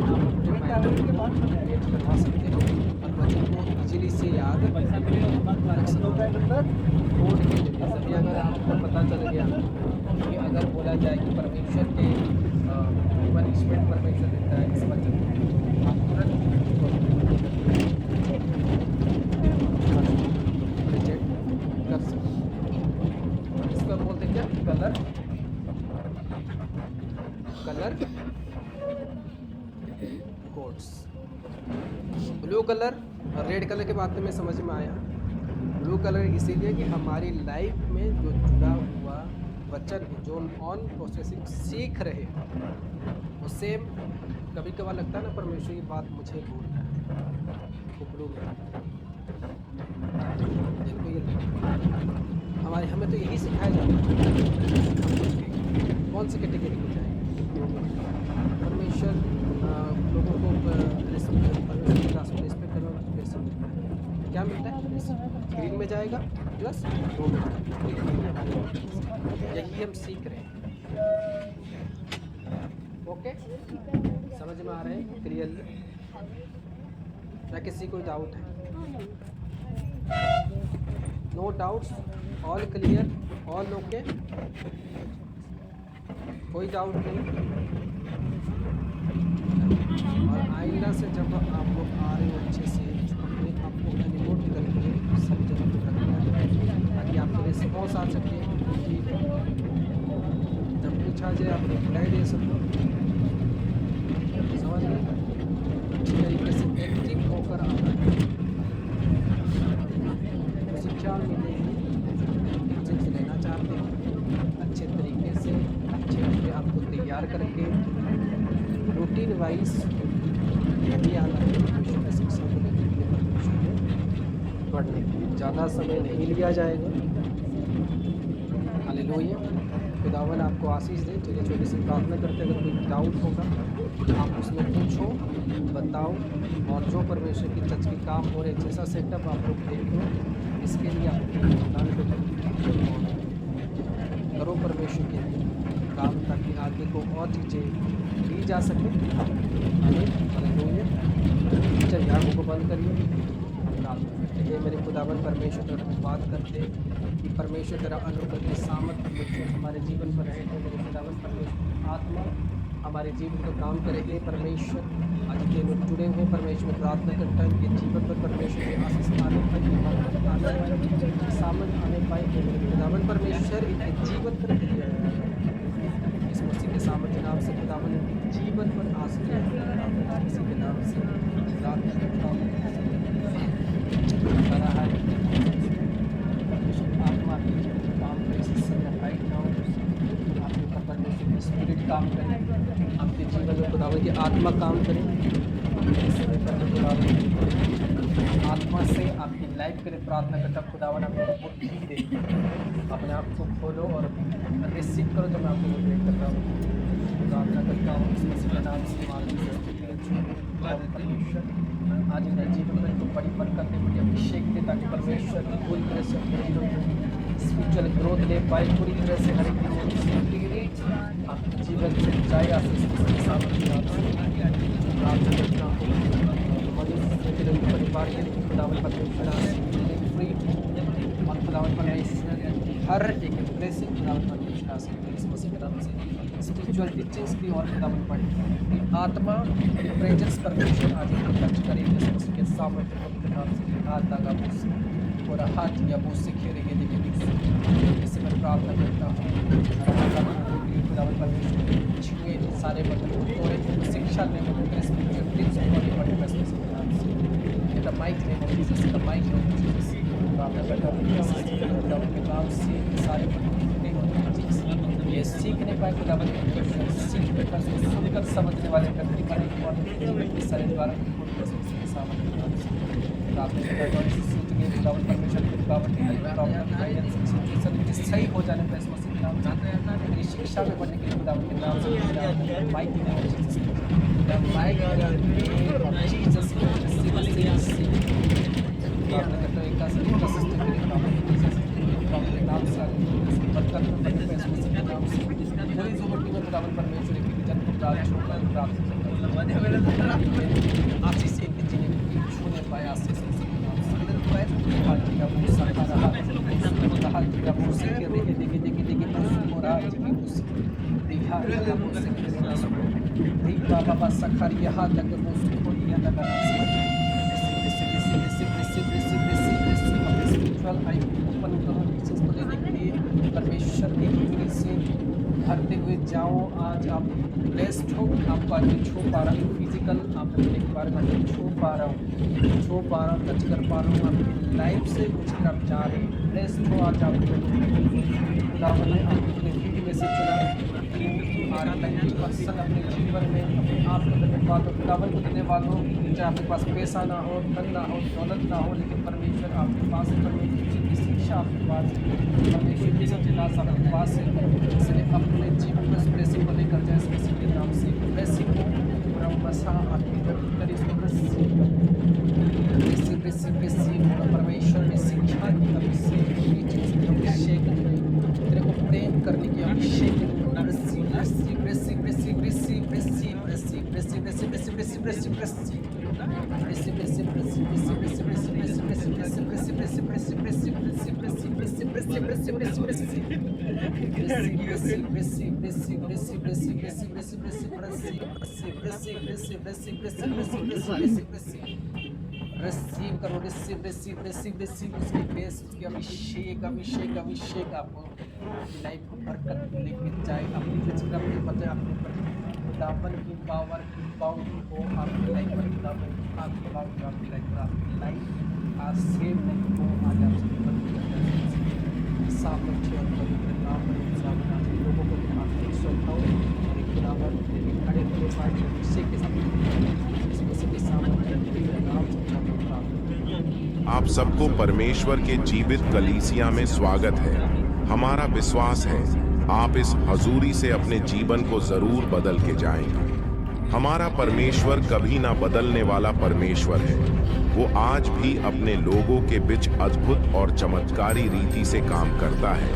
दोनों करवा सकते हो और बच्चों को इजीली से याद कोड के जरिए सभी अगर आपको पता चल गया कि अगर बोला जाए कि परमेश्वर के पनिशमेंट परमेश्वर देता है इस वचन को, आप तुरंत रिजेक्ट कर सकते हैं। इसको हम बोलते हैं क्या? Colour codes. ब्लू कलर और रेड कलर के बात में समझ में आया। ब्लू कलर इसीलिए कि हमारी लाइफ में जो जुड़ा हुआ वचन है, जो ऑन प्रोसेसिंग सीख रहे हैं, वो सेम कभी कभार लगता है ना परमेश्वर की बात मुझे बोल रहा है, वो ब्लू में जिनको ये हमारे हमें तो यही सिखाया जाता है। कौन सी कैटेगरी को जाएंगे? परमेश्वर लोगों को परमेश्वर की दास को रिस्पेक्ट करना क्या मिलता है? ग्रीन में जाएगा प्लस दो में यही हम सीख रहे हैं। ओके, समझ में आ रहे हैं क्लियरली? क्या किसी कोई डाउट है? No doubts, all clear, all okay, कोई डाउट नहीं। और आईना से जब आप लोग आ रहे हो अच्छे से अपने आप को एनिमोट करके सब जगह पे रखना है ताकि आपको रिस्पॉन्स आ सके कि जब पूछा जाए आप रिप्लाई दे सको। समझ गए? अच्छी तरीके से एक्टिव होकर आना है। तो शिक्षा मिलेगी टीचिंग से लेना चाहते हैं अच्छे तरीके से अच्छे अपने आप को तैयार करके रूटीन वाइज भी आना है परमेश्वर की शिक्षा को लेने के लिए परमेश्वर में पढ़ने के लिए ज़्यादा समय नहीं लिया जाएगा। हालेलुया। खुदावन आपको आशीष दे। चलिए छोटी सी प्रार्थना करते अगर कोई डाउट होगा आप उसमें पूछो बताओ और जो परमेश्वर की चर्च के काम हो रहे जैसा सेटअप आप लोग देख लो इसके लिए आप करो परमेश्वर के लिए काम ताकि आगे को और चीज़ें दी जा सके। हालेलुया। चलिए आंखों को बंद करिए हम प्रार्थना करते हैं। मेरे खुदावन परमेश्वर तेरा बात करते कि परमेश्वर तेरा अनुग्रह की सामर्थ परमेश्वर हमारे जीवन पर रहे थे। मेरे खुदावन परमेश्वर आत्मा हमारे जीवन को काम करे हे परमेश्वर। आज के लोग जुड़े हुए परमेश्वर में प्रार्थना करता है कि जीवन पर परमेश्वर की आशीष आने पाए सामर्थ आने पाए। खुदावन परमेश्वर इनके जीवन पर इस मसीह के सामर्थ्य नाम से खुदावन इनके जीवन पर आशीष इसी के नाम से प्रार्थना करता हूँ। परमेश्वर आत्मा आपके जीवन में काम करे इस समय राइट नाउ आपके ऊपर परमेश्वर की स्पिरिट काम करे आपके जीवन में खुदावन की आत्मा काम करे इस समय पर खुदावन आत्मा से आपकी लाइफ के लिए प्रार्थना करता हूँ। खुदावन आपको बुद्धि दे अपने आप को खोलो और रिसीव करो जो मैं आपको मोटिवेट कर रहा हूँ। प्रार्थना करता हूँ इस मसीह के नाम से परमेश्वर आज मेरे जीवन में तो बड़ी बरकत दे बड़ी अभिषेक दे ताकि परमेश्वर पूरी तरह से अपने जीवन में स्पिरिचुअल ग्रोथ ले पाए पूरी तरह से हर एक आपके जीवन से चाहे आशीष के साथ प्रार्थना करता हूँ परिवार के लिए खुदावन परमेश्वर फ्री और खुदावन परमेश्वर हर एक ब्लेसिंग खुदावन परमेश्वर इस मसीह के नाम से स्पिरिचुअल टीचिंग्स की और खुदावन पढ़े आत्मा प्रेजेंस परमेश्वर आज टच करे इस मसीह के सामर्थ्य के नाम से हाथ धागा बूस और हाथ या बूस से खेलेंगे देखिए इससे मैं प्रार्थना करता हूँ खुदावन परमेश्वर छुए सारे बदल तोड़े शिक्षा लेने को स्पिरिचुअल टीचिंग्स को पढ़े इस मसीह के नाम से the mighty name of Jesus, in the mighty name of Jesus. प्रार्थना करता हूँ के नाम से सारे ये सीखने पाए खुदावन सीख कर सुनकर समझने वाले व्यक्ति बने और जीवन के सारे द्वारा खुदावन परमेश्वर सही हो जाने पर इस मसीह के नाम जानते हैं मेरी शिक्षा में बढ़ने के लिए खुदावन के नाम से माइटी नेम ऑफ जीसस प्रार्थना करता हूँ एक सिस्टम के लिए नाम से बरकत में बढ़ने पर इस मसीह के नाम से पूरी ज़िंदगी में खुदावन परमेश्वर की जन को प्राप्त आशीष एक जीने की छूने पाए आशीष बाबा सखर यहाँ तक परमेश्वर की डिग्री से भरते हुए जाओ। आज आप ब्लेस्ड हो आपको आज छू पा रहा हूँ फिजिकल आप अपने के बारे में छू पा रहा हूँ टच कर पा रहा हूँ आपकी लाइफ से कुछ कर आप जा रहे हैं ब्लेस्ड हो आज आप खुदावन ने आपके में से चुना अक्सर अपने जीवन में अपने आप को देने वालों खुदावन को देने वालों चाहे आपके पास पैसा ना हो धन ना हो दौलत ना हो लेकिन परमेश्वर आपके पास है परमेश्वर की शिक्षा आपके पास है परमेश्वर की सच्चाई आपके पास है इसलिए अपने जीवन में उस ब्लेसिंग को लेकर जाए किसी के नाम से ब्लेसिंग को पूरा मसा आपके भीतर इसको परमेश्वर ने शिक्षा की अभिषेक तेरे को प्रेम करने की अभिषेक रिसीव करो, रिसीव रिसीव रिसीव रिसीव उसकी ग्रेस, उसकी अभिषेक अभिषेक अभिषेक आपको आपकी लाइफ को बरकत लेके जाए, अपनी वचन अपने बजाय अपने ऊपर खुदावन की पावर की बाउंड्री को आपकी लाइफ पर, खुदावन की आपकी बाउंड्री आपकी लाइफ पर, आपकी लाइफ आज सेव नहीं हो, आज आप सामने और पवित्र नाम में सामने आज लोगों को भी आप एक सौंपाओ और एक खुदावन के खड़े हुए पाए अभिषेक के सामने इस मसीह के सामने नाम से आप सबको परमेश्वर के जीवित कलीसिया में स्वागत है। हमारा विश्वास है आप इस हजूरी से अपने जीवन को जरूर बदल के जाएंगे। हमारा परमेश्वर कभी ना बदलने वाला परमेश्वर है। वो आज भी अपने लोगों के बीच अद्भुत और चमत्कारी रीति से काम करता है।